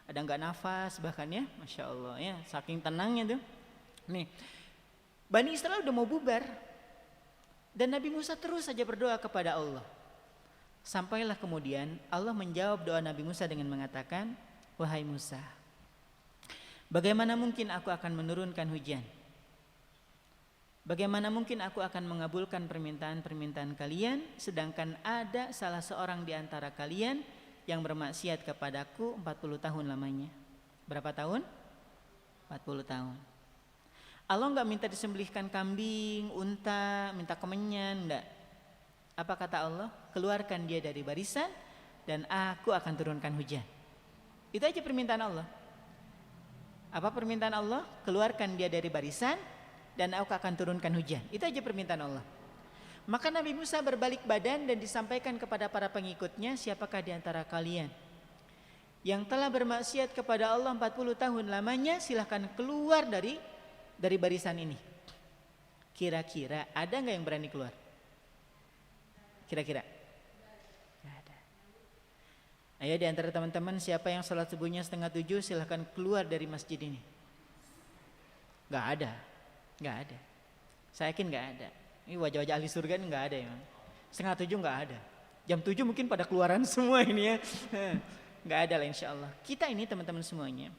ada nggak nafas bahkan ya, masya Allah ya, saking tenangnya tuh. Nih, Bani Israel udah mau bubar, dan Nabi Musa terus saja berdoa kepada Allah. Sampailah kemudian Allah menjawab doa Nabi Musa dengan mengatakan, wahai Musa, bagaimana mungkin aku akan menurunkan hujan? Bagaimana mungkin aku akan mengabulkan permintaan-permintaan kalian, sedangkan ada salah seorang di antara kalian yang bermaksiat kepadaku 40 tahun lamanya. Berapa tahun? 40 tahun. Allah enggak minta disembelihkan kambing, unta, minta kemenyan, enggak. Apa kata Allah? Keluarkan dia dari barisan dan aku akan turunkan hujan. Itu aja permintaan Allah. Apa permintaan Allah? Keluarkan dia dari barisan dan aku akan turunkan hujan. Itu aja permintaan Allah. Maka Nabi Musa berbalik badan dan disampaikan kepada para pengikutnya, siapakah di antara kalian yang telah bermaksiat kepada Allah 40 tahun lamanya, silahkan keluar dari barisan ini. Kira-kira ada nggak yang berani keluar? Kira-kira? Nggak ada. Ayo di antara teman-teman, siapa yang sholat subuhnya 6:30, silahkan keluar dari masjid ini. Nggak ada, nggak ada. Saya yakin nggak ada. Ini wajah-wajah ahli surga ini nggak ada ya. 6:30 nggak ada. Jam 7 mungkin pada keluaran semua ini ya. Nggak ada lah insya Allah. Kita ini teman-teman semuanya,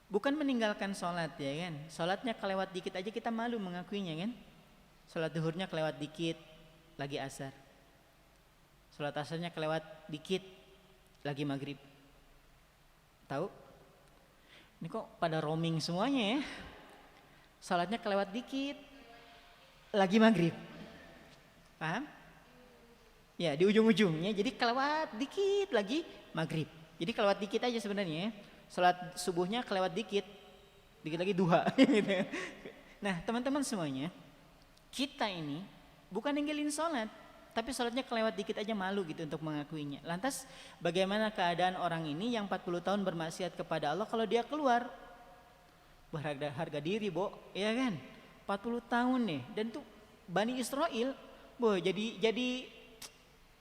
bukan meninggalkan sholat ya kan. Sholatnya kelewat dikit aja kita malu mengakuinya kan. Sholat duhurnya kelewat dikit, lagi asar. Sholat asarnya kelewat dikit, lagi maghrib. Tahu? Ini kok pada roaming semuanya ya. Sholatnya kelewat dikit, lagi maghrib. Paham? Ya di ujung-ujungnya jadi kelewat dikit lagi maghrib. Jadi kelewat dikit aja sebenarnya ya. Sholat subuhnya kelewat dikit, dikit lagi duha. Nah teman-teman semuanya, kita ini bukan ninggalin sholat, tapi sholatnya kelewat dikit aja malu gitu untuk mengakuinya. Lantas bagaimana keadaan orang ini yang 40 tahun bermaksiat kepada Allah kalau dia keluar? Harga diri Bo, ya kan? 40 tahun nih, dan tuh Bani Israel, boh jadi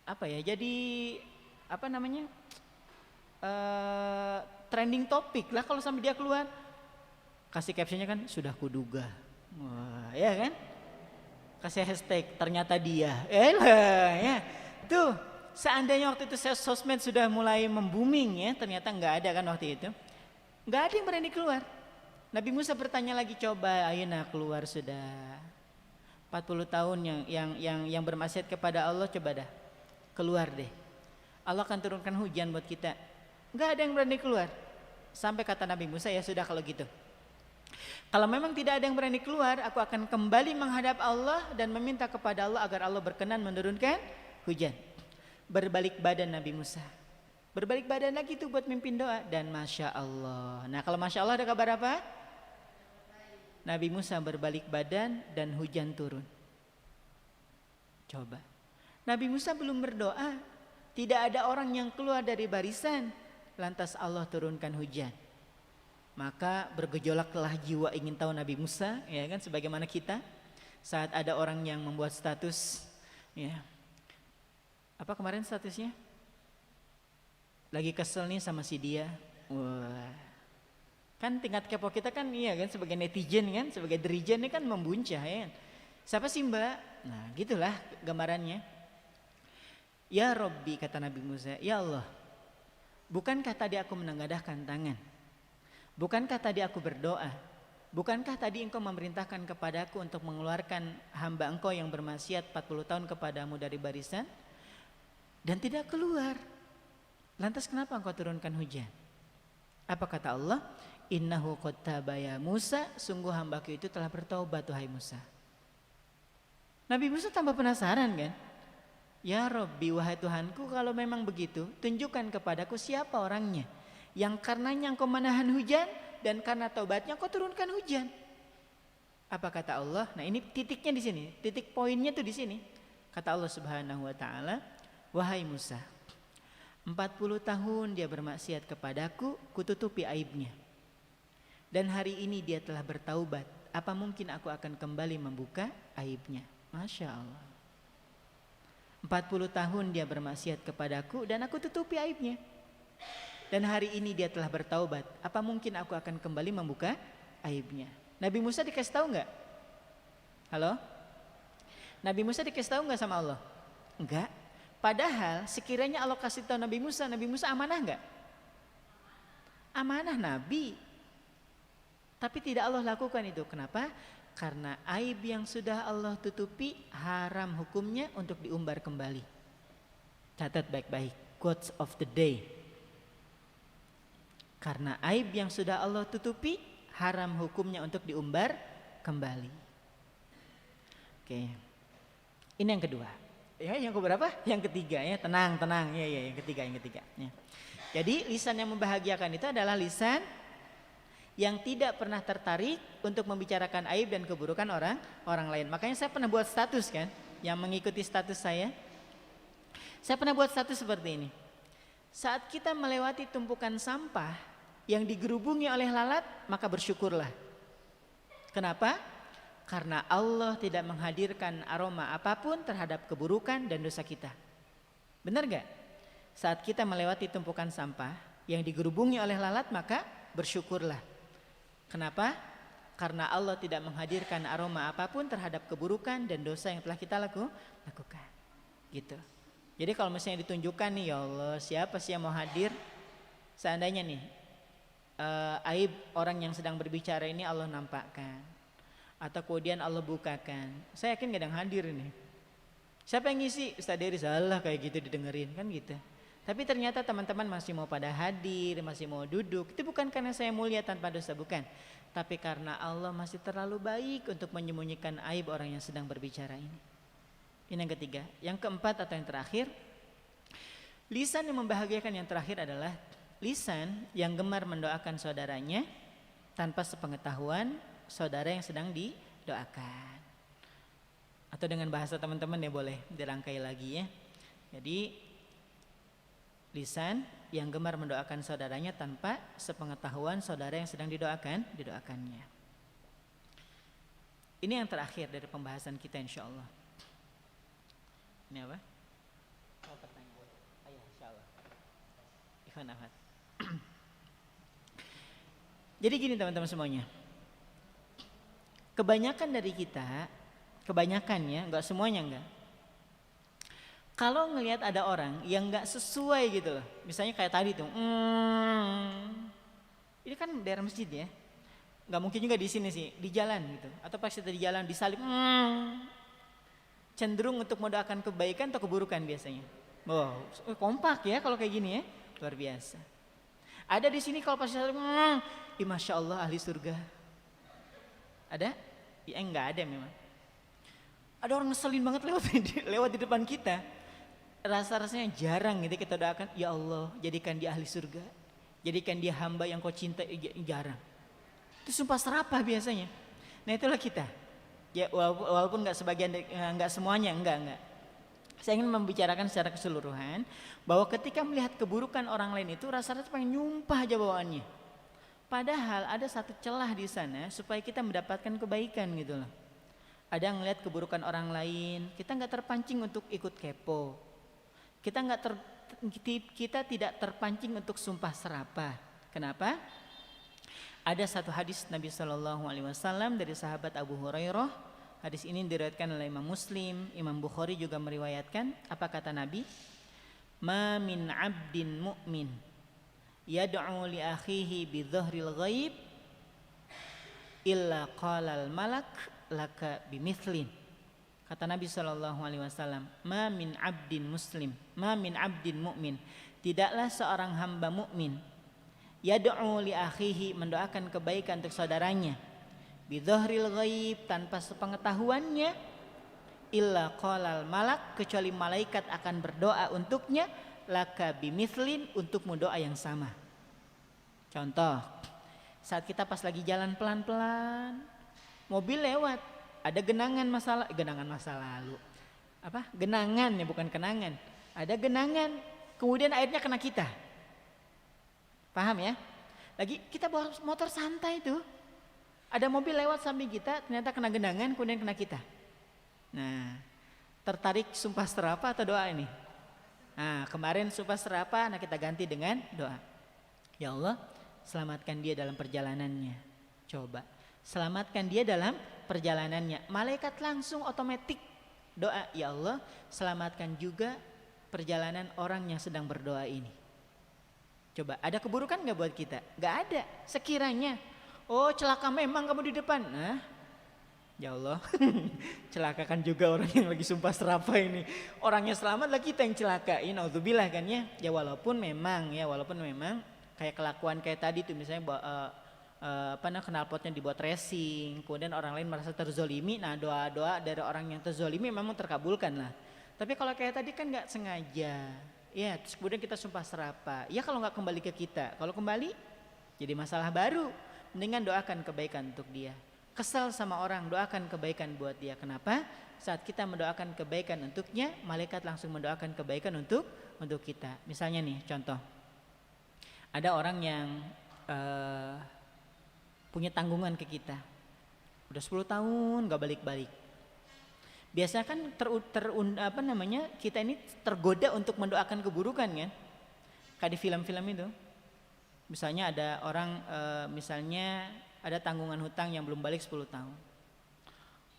apa ya? Jadi apa namanya? Trending topik lah kalau sampai dia keluar. Kasih captionnya kan sudah kuduga. Wah, ya kan? Kasih hashtag ternyata dia. Ya. Tuh, seandainya waktu itu sosmed sudah mulai membooming ya, ternyata nggak ada kan waktu itu. Nggak ada yang berani keluar. Nabi Musa bertanya lagi, coba ayo nah keluar sudah. 40 tahun yang bermaksiat kepada Allah, coba dah keluar deh. Allah akan turunkan hujan buat kita. Nggak ada yang berani keluar. Sampai kata Nabi Musa, ya sudah kalau gitu. Kalau memang tidak ada yang berani keluar, aku akan kembali menghadap Allah dan meminta kepada Allah agar Allah berkenan menurunkan hujan. Berbalik badan Nabi Musa. Berbalik badan lagi tuh buat mimpin doa. Dan Masya Allah. Nah kalau Masya Allah ada kabar apa? Nabi Musa berbalik badan dan hujan turun. Coba. Nabi Musa belum berdoa. Tidak ada orang yang keluar dari barisan. Lantas Allah turunkan hujan. Maka bergejolaklah jiwa ingin tahu Nabi Musa, ya kan, sebagaimana kita saat ada orang yang membuat status, ya. Apa kemarin statusnya? Lagi kesel nih sama si dia. Wah. Kan tingkat kepo kita kan iya kan, sebagai netizen kan, sebagai dirijen ini kan membuncah ya. Siapa sih Mbak? Nah, gitulah gambarannya. Ya Robbi, kata Nabi Musa, ya Allah. Bukankah tadi aku menengadahkan tangan? Bukankah tadi aku berdoa? Bukankah tadi engkau memerintahkan kepadaku untuk mengeluarkan hamba engkau yang bermaksiat 40 tahun kepadamu dari barisan? Dan tidak keluar. Lantas kenapa engkau turunkan hujan? Apa kata Allah? Innahu qad taba ya Musa, sungguh hambaku itu telah bertaubat wahai Musa. Nabi Musa tambah penasaran kan? Ya Rabbi, wahai Tuhanku, kalau memang begitu, tunjukkan kepadaku siapa orangnya yang karenanya engkau menahan hujan dan karena taubatnya engkau turunkan hujan. Apa kata Allah? Nah ini titiknya di sini, titik poinnya tuh di sini. Kata Allah Subhanahu wa taala, wahai Musa, 40 tahun dia bermaksiat kepadaku, kututupi aibnya. Dan hari ini dia telah bertaubat. Apa mungkin aku akan kembali membuka aibnya? Masya Allah. 40 tahun dia bermaksiat kepadaku dan aku tutupi aibnya. Dan hari ini dia telah bertaubat. Apa mungkin aku akan kembali membuka aibnya? Nabi Musa dikasih tahu nggak? Halo? Nabi Musa dikasih tahu nggak sama Allah? Enggak. Padahal sekiranya Allah kasih tahu Nabi Musa amanah nggak? Amanah Nabi. Tapi tidak Allah lakukan itu. Kenapa? Karena aib yang sudah Allah tutupi haram hukumnya untuk diumbar kembali. Catat baik-baik. Quotes of the day. Karena aib yang sudah Allah tutupi haram hukumnya untuk diumbar kembali. Oke. Ini yang kedua. Ya, yang keberapa? Yang ketiga ya. Tenang. Ya, yang ketiga. Ya. Jadi lisan yang membahagiakan itu adalah lisan yang tidak pernah tertarik untuk membicarakan aib dan keburukan orang lain. Makanya saya pernah buat status kan, yang mengikuti status saya. Saya pernah buat status seperti ini. Saat kita melewati tumpukan sampah yang digerubungi oleh lalat, maka bersyukurlah. Kenapa? Karena Allah tidak menghadirkan aroma apapun terhadap keburukan dan dosa kita. Benar gak? Saat kita melewati tumpukan sampah yang digerubungi oleh lalat, maka bersyukurlah. Kenapa? Karena Allah tidak menghadirkan aroma apapun terhadap keburukan dan dosa yang telah kita lakukan. Gitu. Jadi kalau misalnya ditunjukkan nih, ya Allah, siapa sih yang mau hadir? Seandainya nih aib orang yang sedang berbicara ini Allah nampakkan, atau kemudian Allah bukakan, saya yakin gak ada yang hadir ini. Siapa yang ngisi? Ustaz Dery, salah kayak gitu didengerin kan gitu. Tapi ternyata teman-teman masih mau pada hadir, masih mau duduk. Itu bukan karena saya mulia tanpa dosa, bukan. Tapi karena Allah masih terlalu baik untuk menyembunyikan aib orang yang sedang berbicara ini. Ini yang ketiga. Yang keempat atau yang terakhir, lisan yang membahagiakan yang terakhir adalah lisan yang gemar mendoakan saudaranya tanpa sepengetahuan saudara yang sedang didoakan. Atau dengan bahasa teman-teman ya boleh dirangkai lagi ya. Jadi lisan yang gemar mendoakan saudaranya tanpa sepengetahuan saudara yang sedang didoakannya. Ini yang terakhir dari pembahasan kita insyaallah. Ini apa? Oh, pertanyaan. Ayo insyaallah. Ikhwan akhwat. Jadi gini teman-teman semuanya. Kebanyakan dari kita, kebanyakannya, enggak semuanya enggak. Kalau ngelihat ada orang yang nggak sesuai gitu loh, misalnya kayak tadi tuh, ini kan daerah masjid ya, nggak mungkin juga di sini sih, di jalan gitu, atau pas kita di jalan disalib, cenderung untuk mendoakan kebaikan atau keburukan biasanya. Wow, kompak ya kalau kayak gini ya, luar biasa. Ada di sini kalau pas disalib, masya Allah ahli surga. Ada? Ya enggak ada memang. Ada orang ngeselin banget lewat di depan kita. Rasa-rasanya jarang gitu kita doakan, ya Allah jadikan dia ahli surga, jadikan dia hamba yang kau cinta, jarang. Itu sumpah serapah biasanya. Nah itulah kita. Ya walaupun nggak sebagian, nggak semuanya, enggak. Saya ingin membicarakan secara keseluruhan bahwa ketika melihat keburukan orang lain itu rasa-rasanya pengen nyumpah aja bawaannya. Padahal ada satu celah di sana supaya kita mendapatkan kebaikan gitu loh. Ada yang ngelihat keburukan orang lain, kita nggak terpancing untuk ikut kepo. Kita tidak terpancing untuk sumpah serapah. Kenapa? Ada satu hadis Nabi SAW dari sahabat Abu Hurairah. Hadis ini diriwayatkan oleh Imam Muslim, Imam Bukhari juga meriwayatkan. Apa kata Nabi? Ma min abdin mu'min yad'u li akhihi bi dhahril ghaib illa qalal malak laka bimithlin. Kata Nabi SAW, ma min abdin muslim, ma min abdin mu'min, tidaklah seorang hamba mukmin yad'u li akhihi, mendoakan kebaikan untuk saudaranya, bidzahril ghaib, tanpa sepengetahuannya, illa qalal malak, kecuali malaikat akan berdoa untuknya, laka bimithlin, untukmu doa yang sama. Contoh, saat kita pas lagi jalan pelan-pelan, mobil lewat, ada genangan masa lalu. Apa? Genangan ya, bukan kenangan. Ada genangan, kemudian airnya kena kita. Paham ya? Lagi kita bawa motor santai tuh. Ada mobil lewat samping kita, ternyata kena genangan, kemudian kena kita. Nah, tertarik sumpah serapah atau doa ini? Nah, kemarin sumpah serapah, nah kita ganti dengan doa. Ya Allah, selamatkan dia dalam perjalanannya. Coba, selamatkan dia dalam perjalanannya. Malaikat langsung otomatis doa, ya Allah, selamatkan juga perjalanan orang yang sedang berdoa ini. Coba, ada keburukan gak buat kita? Gak ada. Sekiranya, oh celaka memang kamu di depan. Nah, ya Allah, celakakan juga orang yang lagi sumpah serapah ini. Orangnya selamat lah, kita yang celakain. Auzubillah kan ya. Ya walaupun memang kayak kelakuan kayak tadi tuh, misalnya knalpotnya dibuat racing, kemudian orang lain merasa terzolimi. Nah doa-doa dari orang yang terzolimi memang terkabulkan lah. Tapi kalau kayak tadi kan nggak sengaja, ya terus kemudian kita sumpah serapah. Ya kalau nggak kembali ke kita, kalau kembali jadi masalah baru. Mendingan doakan kebaikan untuk dia. Kesal sama orang, doakan kebaikan buat dia. Kenapa? Saat kita mendoakan kebaikan untuknya, malaikat langsung mendoakan kebaikan untuk kita. Misalnya nih contoh, ada orang yang punya tanggungan ke kita, udah 10 tahun gak balik-balik. Biasanya kan kita ini tergoda untuk mendoakan keburukan kan, kayak di film-film itu. Misalnya ada orang misalnya ada tanggungan hutang yang belum balik 10 tahun.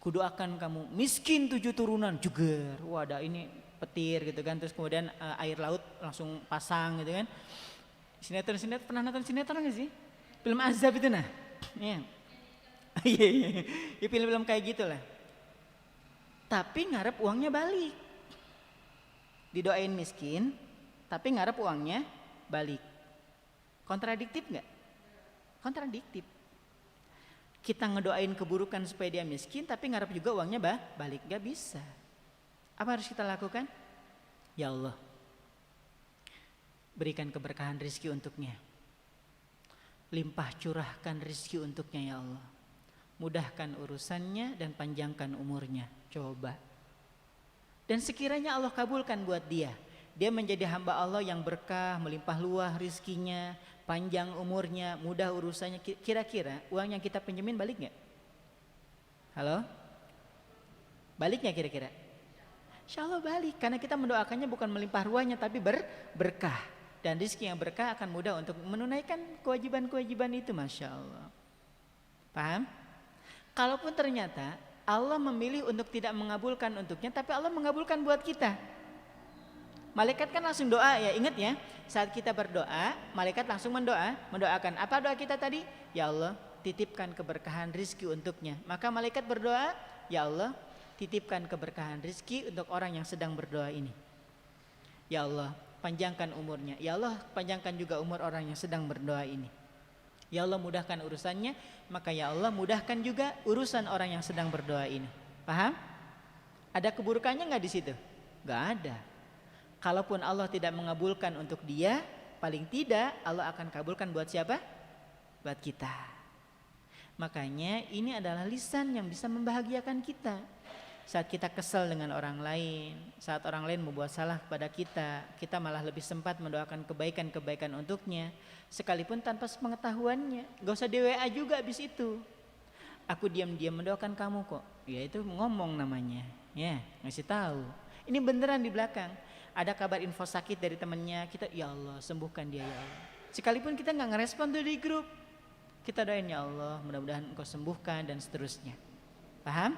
Kudoakan kamu miskin 7 turunan juga. Wah, ada ini petir gitu kan, terus kemudian air laut langsung pasang gitu kan. Sinetron pernah nonton sinetron gak sih? Film azab itu nah. Iya. Iya, film-film kayak gitulah. Tapi ngarep uangnya balik. Didoain miskin, tapi ngarep uangnya balik. Kontradiktif nggak? Kontradiktif. Kita ngedoain keburukan supaya dia miskin, tapi ngarep juga uangnya balik, nggak bisa. Apa harus kita lakukan? Ya Allah, berikan keberkahan rizki untuknya. Limpah curahkan rizki untuknya ya Allah. Mudahkan urusannya dan panjangkan umurnya. Coba. Dan sekiranya Allah kabulkan buat dia, dia menjadi hamba Allah yang berkah, melimpah luah rizkinya, panjang umurnya, mudah urusannya. Kira-kira uang yang kita pinjemin balik gak? Halo? Balik gak kira-kira? Insya Allah balik, karena kita mendoakannya bukan melimpah ruahnya tapi berkah. Dan rizki yang berkah akan mudah untuk menunaikan kewajiban-kewajiban itu, Masya Allah. Paham? Kalaupun ternyata Allah memilih untuk tidak mengabulkan untuknya, tapi Allah mengabulkan buat kita. Malaikat kan langsung doa ya, ingat ya, saat kita berdoa, malaikat langsung mendoakan. Apa doa kita tadi? Ya Allah, titipkan keberkahan rizki untuknya. Maka malaikat berdoa, ya Allah, titipkan keberkahan rizki untuk orang yang sedang berdoa ini. Ya Allah, panjangkan umurnya. Ya Allah, panjangkan juga umur orang yang sedang berdoa ini. Ya Allah, mudahkan urusannya. Maka ya Allah, mudahkan juga urusan orang yang sedang berdoa ini. Paham? Ada keburukannya nggak di situ? Nggak ada. Kalaupun Allah tidak mengabulkan untuk dia, paling tidak Allah akan kabulkan buat siapa? Buat kita. Makanya ini adalah lisan yang bisa membahagiakan kita. Saat kita kesal dengan orang lain, saat orang lain membuat salah kepada kita, kita malah lebih sempat mendoakan kebaikan-kebaikan untuknya, sekalipun tanpa sepengetahuannya. Gak usah di WA juga abis itu. Aku diam-diam mendoakan kamu kok. Ya itu ngomong namanya. Ya, ngasih tahu. Ini beneran di belakang. Ada kabar info sakit dari temannya, kita ya Allah sembuhkan dia ya Allah. Sekalipun kita nggak ngerespon tuh di grup, kita doain ya Allah mudah-mudahan engkau sembuhkan dan seterusnya. Paham?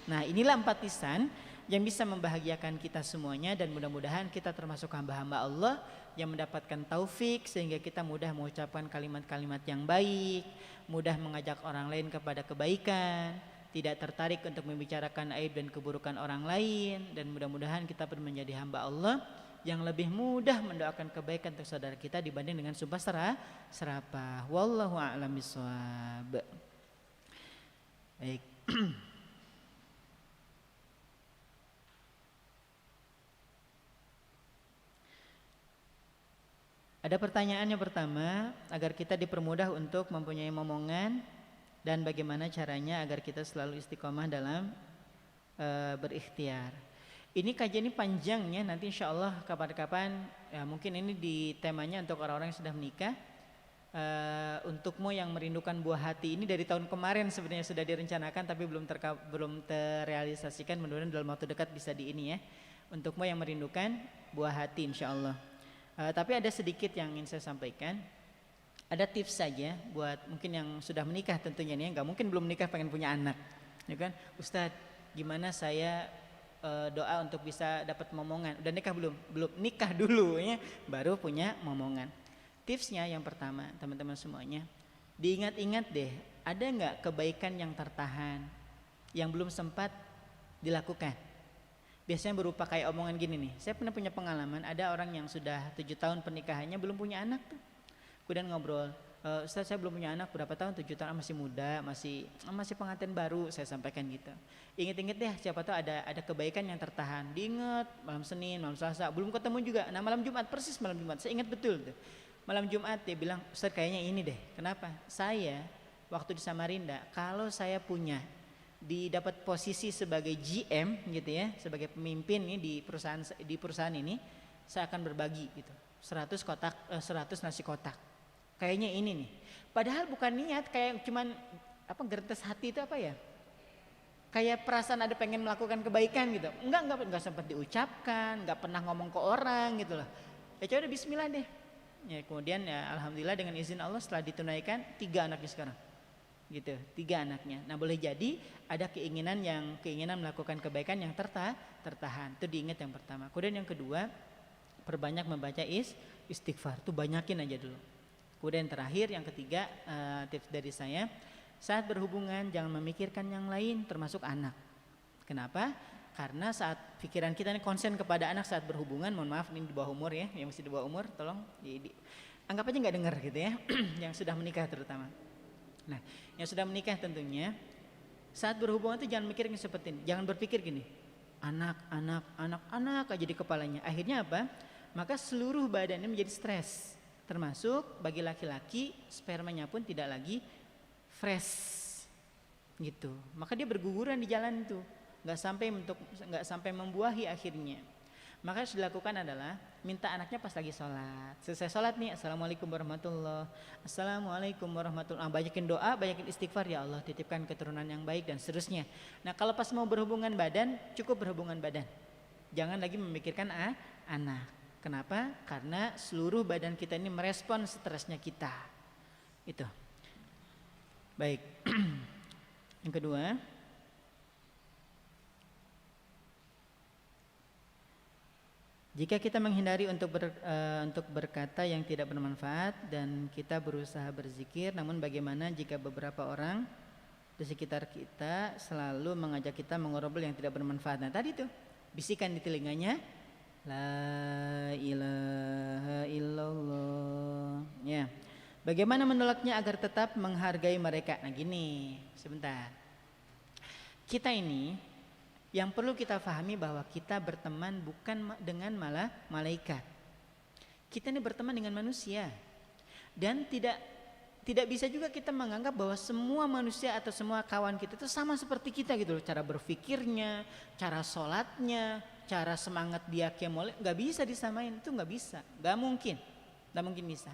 Nah inilah 4 lisan yang bisa membahagiakan kita semuanya, dan mudah-mudahan kita termasuk hamba-hamba Allah yang mendapatkan taufik sehingga kita mudah mengucapkan kalimat-kalimat yang baik, mudah mengajak orang lain kepada kebaikan, tidak tertarik untuk membicarakan aib dan keburukan orang lain, dan mudah-mudahan kita pun menjadi hamba Allah yang lebih mudah mendoakan kebaikan untuk saudara kita dibanding dengan sumpah serapah. Wallahu a'lam bishawab. Baik. Ada pertanyaan yang pertama, agar kita dipermudah untuk mempunyai momongan dan bagaimana caranya agar kita selalu istiqomah dalam berikhtiar. Ini kajian ini panjangnya, nanti insya Allah kapan-kapan ya, mungkin ini di temanya untuk orang-orang yang sudah menikah. Untukmu yang merindukan buah hati, ini dari tahun kemarin sebenarnya sudah direncanakan tapi belum terrealisasikan. Mudah-mudahan dalam waktu dekat bisa di ini ya. Untukmu yang merindukan buah hati insya Allah. Tapi ada sedikit yang ingin saya sampaikan. Ada tips saja buat mungkin yang sudah menikah tentunya nih, nggak mungkin belum menikah pengen punya anak, ya kan? Ustadz, gimana saya doa untuk bisa dapat momongan? Udah nikah belum? Belum, nikah dulu ya, baru punya momongan. Tipsnya yang pertama, teman-teman semuanya, diingat-ingat deh, ada nggak kebaikan yang tertahan, yang belum sempat dilakukan? Biasanya berupa kayak omongan gini nih, saya pernah punya pengalaman, ada orang yang sudah 7 tahun pernikahannya belum punya anak tuh. Kemudian ngobrol, Ustaz saya belum punya anak berapa tahun, 7 tahun, masih muda, masih pengantin baru, saya sampaikan gitu. Ingat-ingat deh, siapa tahu ada kebaikan yang tertahan. Diingat malam Senin, malam Selasa, belum ketemu juga. Nah malam Jumat, persis malam Jumat, saya ingat betul tuh. Malam Jumat dia bilang, Ustaz kayaknya ini deh. Kenapa? Saya waktu di Samarinda, kalau saya punya didapat posisi sebagai GM gitu ya, sebagai pemimpin nih di perusahaan ini, saya akan berbagi gitu. 100 nasi kotak. Kayaknya ini nih. Padahal bukan niat, kayak cuman gertes hati itu apa ya? Kayak perasaan ada pengen melakukan kebaikan gitu. Enggak sempat diucapkan, enggak pernah ngomong ke orang gitu loh. Ya coba bismillah deh. Ya kemudian ya alhamdulillah dengan izin Allah setelah ditunaikan 3 anaknya sekarang. gitu, 3 anaknya. Nah boleh jadi ada keinginan melakukan kebaikan yang tertahan, itu diingat yang pertama. Kemudian yang kedua, perbanyak membaca istighfar, tuh banyakin aja dulu. Kemudian terakhir yang ketiga, tips dari saya, saat berhubungan jangan memikirkan yang lain termasuk anak. Kenapa? Karena saat pikiran kita ini konsen kepada anak saat berhubungan, mohon maaf ini di bawah umur ya, yang masih di bawah umur tolong anggap aja nggak dengar gitu ya, yang sudah menikah terutama. Nah, yang sudah menikah tentunya saat berhubungan itu jangan mikirin seperti ini, jangan berpikir gini, anak aja di kepalanya. Akhirnya apa? Maka seluruh badannya menjadi stres, termasuk bagi laki-laki spermanya pun tidak lagi fresh gitu. Maka dia berguguran di jalan itu, nggak sampai membuahi akhirnya. Maka yang harus dilakukan adalah minta anaknya pas lagi sholat. Selesai sholat nih, assalamualaikum warahmatullah, assalamualaikum warahmatullah. Banyakin doa, banyakin istighfar, ya Allah titipkan keturunan yang baik dan seterusnya. Nah kalau pas mau berhubungan badan, cukup berhubungan badan. Jangan lagi memikirkan anak. Kenapa? Karena seluruh badan kita ini merespon stresnya kita. Itu. Baik. Yang kedua, jika kita menghindari untuk berkata yang tidak bermanfaat dan kita berusaha berzikir, namun bagaimana jika beberapa orang di sekitar kita selalu mengajak kita mengobrol yang tidak bermanfaat? Nah tadi tuh bisikan di telinganya, la ilaha illallah. Ya, bagaimana menolaknya agar tetap menghargai mereka? Nah gini, sebentar. Kita ini yang perlu kita pahami bahwa kita berteman bukan dengan malaikat. Kita ini berteman dengan manusia. Dan tidak bisa juga kita menganggap bahwa semua manusia atau semua kawan kita itu sama seperti kita gitu loh. Cara berpikirnya, cara sholatnya, cara semangat dia qiyamul lail, gak bisa disamain, itu gak bisa, gak mungkin bisa.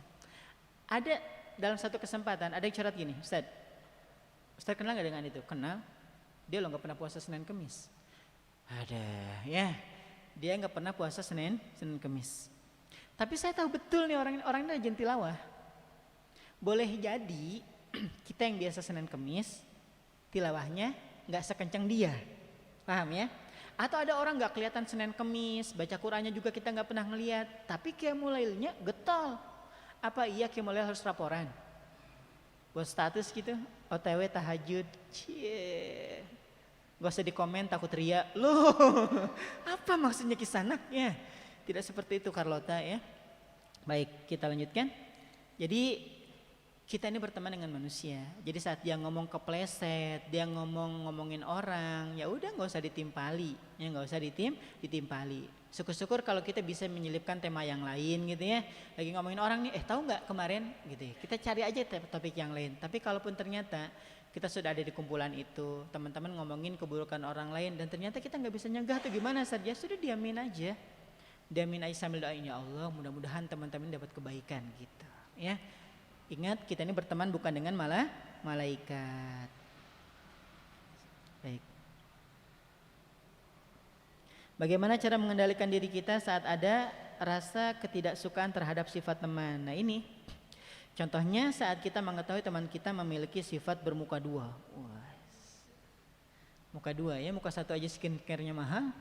Ada dalam satu kesempatan ada yang curhat gini, Ustaz kenal gak dengan itu? Kenal, dia loh gak pernah puasa Senin Kemis. Ada ya, dia nggak pernah puasa Senin Kemis. Tapi saya tahu betul nih orang ini rajin tilawah. Boleh jadi kita yang biasa Senin Kemis tilawahnya nggak sekencang dia, paham ya? Atau ada orang nggak kelihatan Senin Kemis, baca Qurannya juga kita nggak pernah ngeliat, tapi qiyamul lailnya getol. Apa iya qiyamul lail harus laporan? Buat status gitu, OTW tahajud, cie. Gak usah dikomen takut ria. Loh, apa maksudnya kisana? Ya, tidak seperti itu Carlota ya. Baik, kita lanjutkan. Jadi kita ini berteman dengan manusia. Jadi saat dia ngomong kepleset, dia ngomongin orang, ya udah nggak usah ditimpali, ya nggak usah ditimpali. Syukur-syukur kalau kita bisa menyelipkan tema yang lain gitu ya. Lagi ngomongin orang nih, tahu nggak kemarin gitu ya. Kita cari aja topik yang lain. Tapi kalaupun ternyata kita sudah ada di kumpulan itu, teman-teman ngomongin keburukan orang lain dan ternyata kita nggak bisa nyegah tuh gimana saja, sudah diamin aja sambil doain, ya Allah mudah-mudahan teman-teman dapat kebaikan gitu ya. Ingat kita ini berteman bukan dengan malaikat. Baik. Bagaimana cara mengendalikan diri kita saat ada rasa ketidaksukaan terhadap sifat teman? Nah ini contohnya saat kita mengetahui teman kita memiliki sifat bermuka dua. Wah, muka dua ya, muka satu aja skincare-nya mahal.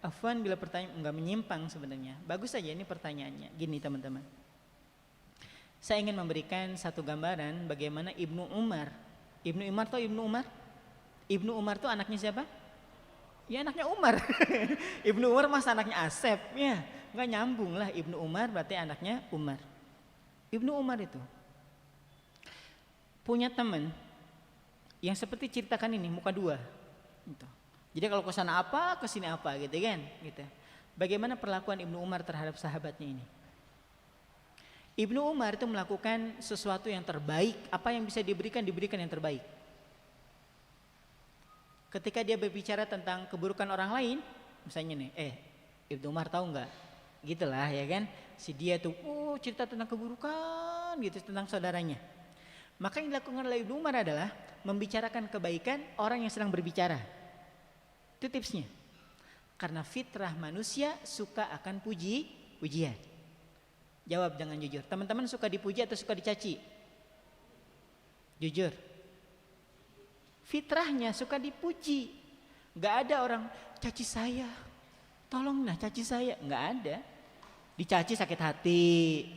Afwan bila pertanyaan enggak menyimpang sebenarnya. Bagus saja ini pertanyaannya. Gini teman-teman. Saya ingin memberikan satu gambaran bagaimana Ibnu Umar. Ibnu Umar tuh anaknya siapa? Ya anaknya Umar. Ibnu Umar masa anaknya Asep? Ya, enggak nyambung lah. Ibnu Umar berarti anaknya Umar. Ibnu Umar itu punya teman yang seperti ceritakan ini, muka dua gitu. Jadi kalau kesana apa, kesini apa gitu kan gitu. Bagaimana perlakuan Ibnu Umar terhadap sahabatnya ini? Ibnu Umar itu melakukan sesuatu yang terbaik. Apa yang bisa diberikan yang terbaik. Ketika dia berbicara tentang keburukan orang lain, misalnya nih, Ibnu Umar tahu nggak? Gitulah ya kan, si dia tuh cerita tentang keburukan gitu tentang saudaranya. Maka yang dilakukan oleh Ibnu Umar adalah membicarakan kebaikan orang yang sedang berbicara. Itu tipsnya. Karena fitrah manusia suka akan pujian. Jawab dengan jujur. Teman-teman suka dipuji atau suka dicaci? Jujur. fitrahnya suka dipuji. Gak ada orang caci saya, tolong nah caci saya, gak ada. Dicaci sakit hati,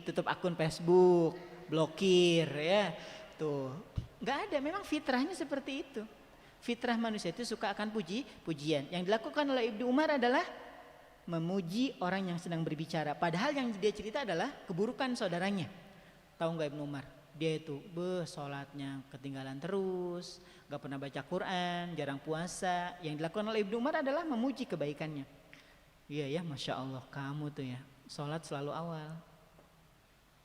tutup akun Facebook, blokir ya. Tuh, gak ada, memang fitrahnya seperti itu. Fitrah manusia itu suka akan pujian. Yang dilakukan oleh Ibnu Umar adalah memuji orang yang sedang berbicara. Padahal yang dia cerita adalah keburukan saudaranya. Tahu gak Ibnu Umar? Dia itu sholatnya ketinggalan terus, gak pernah baca Quran, jarang puasa. Yang dilakukan oleh Ibnu Umar adalah memuji kebaikannya. Iya ya, Masya Allah kamu tuh ya, sholat selalu awal,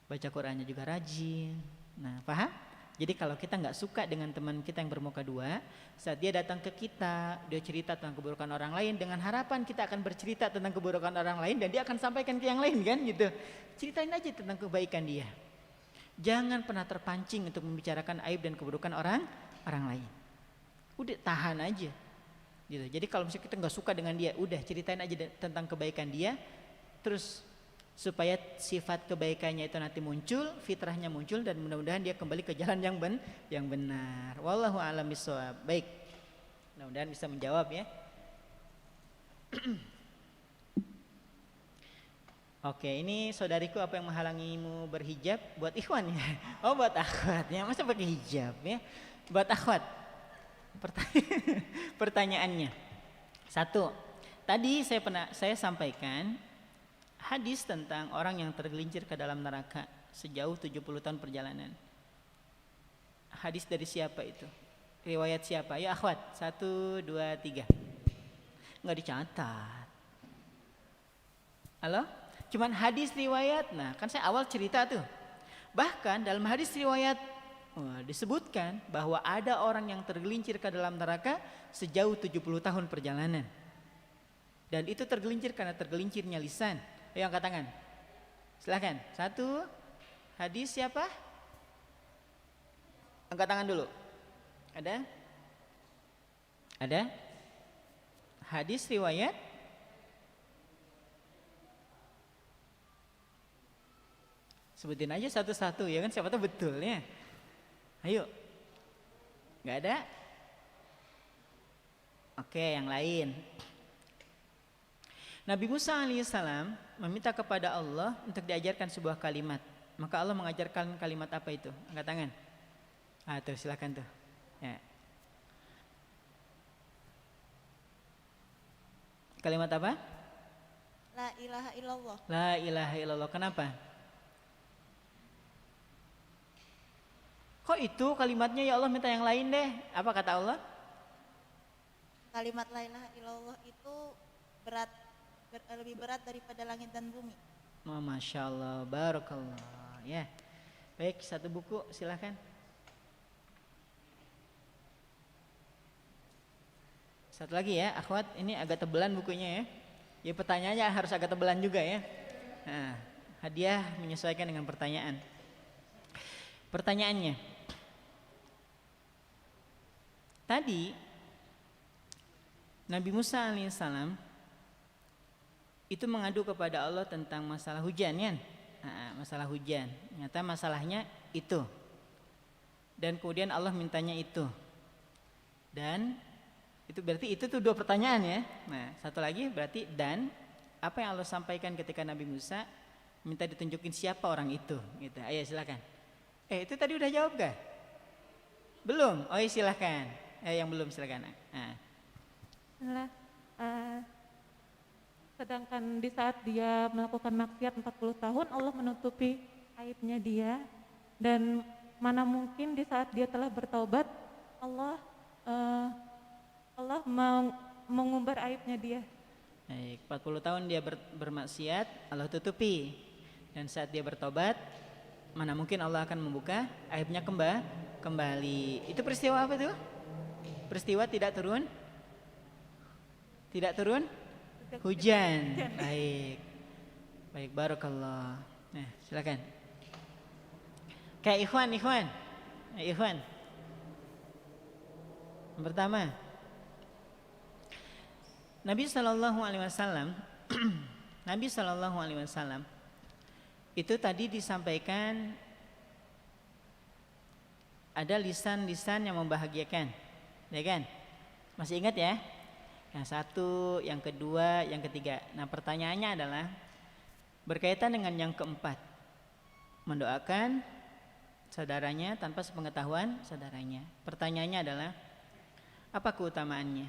baca Qurannya juga rajin. Nah paham? Jadi kalau kita gak suka dengan teman kita yang bermuka dua, saat dia datang ke kita, dia cerita tentang keburukan orang lain, dengan harapan kita akan bercerita tentang keburukan orang lain dan dia akan sampaikan ke yang lain kan gitu. Ceritain aja tentang kebaikan dia. Jangan pernah terpancing untuk membicarakan aib dan keburukan orang lain. Udah tahan aja gitu. Jadi kalau misalnya kita gak suka dengan dia, udah ceritain aja tentang kebaikan dia, terus supaya sifat kebaikannya itu nanti muncul, fitrahnya muncul, dan mudah-mudahan dia kembali ke jalan yang benar. Wallahu a'lam bishawab. Baik, mudah-mudahan bisa menjawab ya. Oke, ini saudariku, apa yang menghalangimu berhijab? Buat ikhwan ya? Oh buat akhwat ya, masa pakai hijab ya? Buat akhwat. Pertanyaannya, satu, tadi saya sampaikan hadis tentang orang yang tergelincir ke dalam neraka sejauh 70 tahun perjalanan. Hadis dari siapa itu? Riwayat siapa? Ya akhwat, 1, 2, 3. Nggak dicatat. Halo? Cuman hadis riwayat. Nah kan saya awal cerita tuh. Bahkan dalam hadis riwayat disebutkan bahwa ada orang yang tergelincir ke dalam neraka sejauh 70 tahun perjalanan. Dan itu tergelincir karena tergelincirnya lisan. Ayo angkat tangan. Silahkan. 1, hadis siapa? Angkat tangan dulu. Ada? Ada? Hadis riwayat? Sebutin aja satu-satu ya kan, siapa tahu betul ya. Ayo. Gak ada? Oke, yang lain. Nabi Musa alaihissalam meminta kepada Allah untuk diajarkan sebuah kalimat. Maka Allah mengajarkan kalimat apa itu? Angkat tangan. Tuh silakan tuh. Ya. Kalimat apa? La ilaha illallah. La ilaha illallah. Kenapa? Kok itu kalimatnya ya Allah, minta yang lain deh. Apa kata Allah? Kalimat la ilaha illallah itu lebih berat daripada langit dan bumi. Masya Allah, barakallah. Ya, baik, satu buku silahkan. Satu lagi ya, akhwat, ini agak tebelan bukunya ya. Ya pertanyaannya harus agak tebelan juga ya. Nah, hadiah menyesuaikan dengan pertanyaan. Pertanyaannya, tadi Nabi Musa alaihissalam itu mengadu kepada Allah tentang masalah hujan kan? Masalah hujan. Ternyata masalahnya itu. Dan kemudian Allah mintanya itu. Dan itu berarti itu tuh 2 pertanyaan ya. Nah, satu lagi berarti dan apa yang Allah sampaikan ketika Nabi Musa minta ditunjukin siapa orang itu gitu. Ayo silakan. Itu tadi udah jawab gak? Belum? Oh iya silakan. Yang belum silakan. Sedangkan di saat dia melakukan maksiat 40 tahun Allah menutupi aibnya dia, dan mana mungkin di saat dia telah bertaubat Allah mengumbar aibnya dia. Baik, 40 tahun dia bermaksiat, Allah tutupi. Dan saat dia bertobat, mana mungkin Allah akan membuka aibnya kembali. Itu peristiwa apa tuh? Peristiwa tidak turun hujan. Baik, barakallah. Nah, silakan. Kayak ikhwan. Ikhwan. Yang pertama, Nabi sallallahu alaihi wasallam itu tadi disampaikan ada lisan-lisan yang membahagiakan. Ya kan? Masih ingat ya? Yang satu, yang kedua, yang ketiga. Nah, pertanyaannya adalah berkaitan dengan yang keempat. Mendoakan saudaranya tanpa sepengetahuan saudaranya. Pertanyaannya adalah apa keutamaannya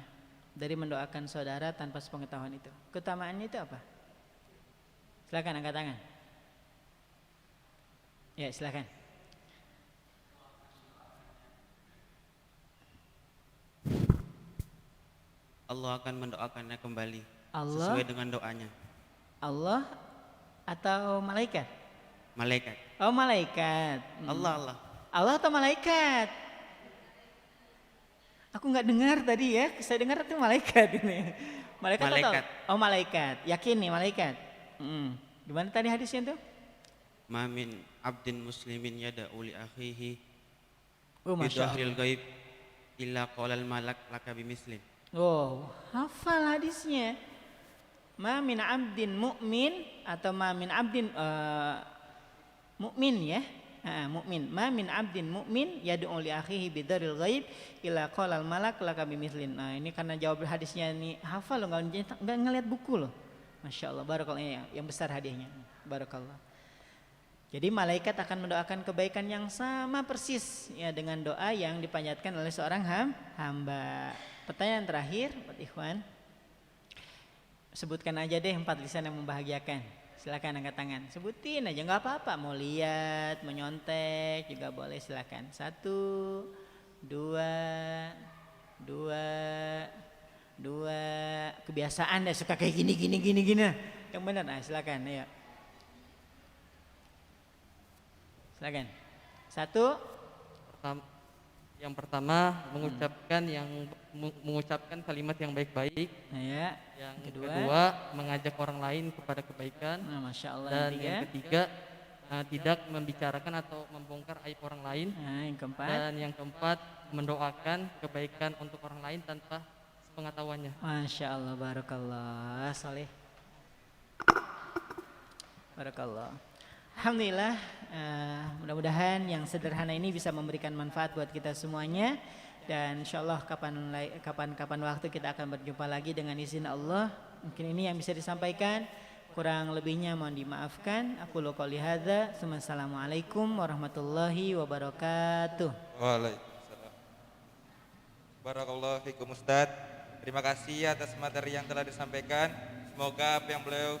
dari mendoakan saudara tanpa sepengetahuan itu? Keutamaannya itu apa? Silakan angkat tangan. Ya, silakan. Allah akan mendoakannya kembali Allah, sesuai dengan doanya. Allah atau malaikat? Malaikat. Oh, malaikat. Allah. Allah atau malaikat? Aku nggak dengar tadi ya. Saya dengar itu malaikat ini. Malaikat. Atau? Oh, malaikat. Yakin nih malaikat. Gimana tadi hadisnya tuh? Ma min abdin muslimin yada'u li akhihi Oh, masya bidahril Allah. ghaib illa qalal malak laka bimislim. Oh, hafal hadisnya. Ma min abdin mu'min atau ma min abdin mukmin ya. Mukmin. Ma min abdin mukmin yad'u li akhihi bidaril ghaib ila qalal malak laka bimislin. Nah, ini karena jawab hadisnya ini hafal loh, enggak ngelihat buku loh. Masya Allah, barakallah, yang besar hadiahnya. Barakallah. Jadi malaikat akan mendoakan kebaikan yang sama persis ya dengan doa yang dipanjatkan oleh seorang hamba. Pertanyaan terakhir buat ikhwan. Sebutkan aja deh 4 lisan yang membahagiakan. Silakan angkat tangan. Sebutin aja, nggak apa-apa. Mau lihat, mau nyontek juga boleh, silakan. 1, 2, 2. Kebiasaan deh suka kayak gini. Yang benar, nah silakan. Ayo. Silakan. 1. Yang pertama mengucapkan kalimat yang baik-baik. Ya. Yang kedua mengajak orang lain kepada kebaikan. Nah, masya Allah. Dan yang ketiga tidak membicarakan atau membongkar aib orang lain. Nah, yang keempat. Dan yang keempat mendoakan kebaikan untuk orang lain tanpa sepengetahuannya. Masya Allah, barakallah, soleh. Barakallah. Alhamdulillah, mudah-mudahan yang sederhana ini bisa memberikan manfaat buat kita semuanya. Dan insya Allah kapan waktu kita akan berjumpa lagi dengan izin Allah. Mungkin ini yang bisa disampaikan. Kurang lebihnya mohon dimaafkan. Aku qouli hadza. Assalamualaikum warahmatullahi wabarakatuh. Waalaikumsalam. Barakallahu fikum Ustaz. Terima kasih atas materi yang telah disampaikan. Semoga apa yang beliau sampaikan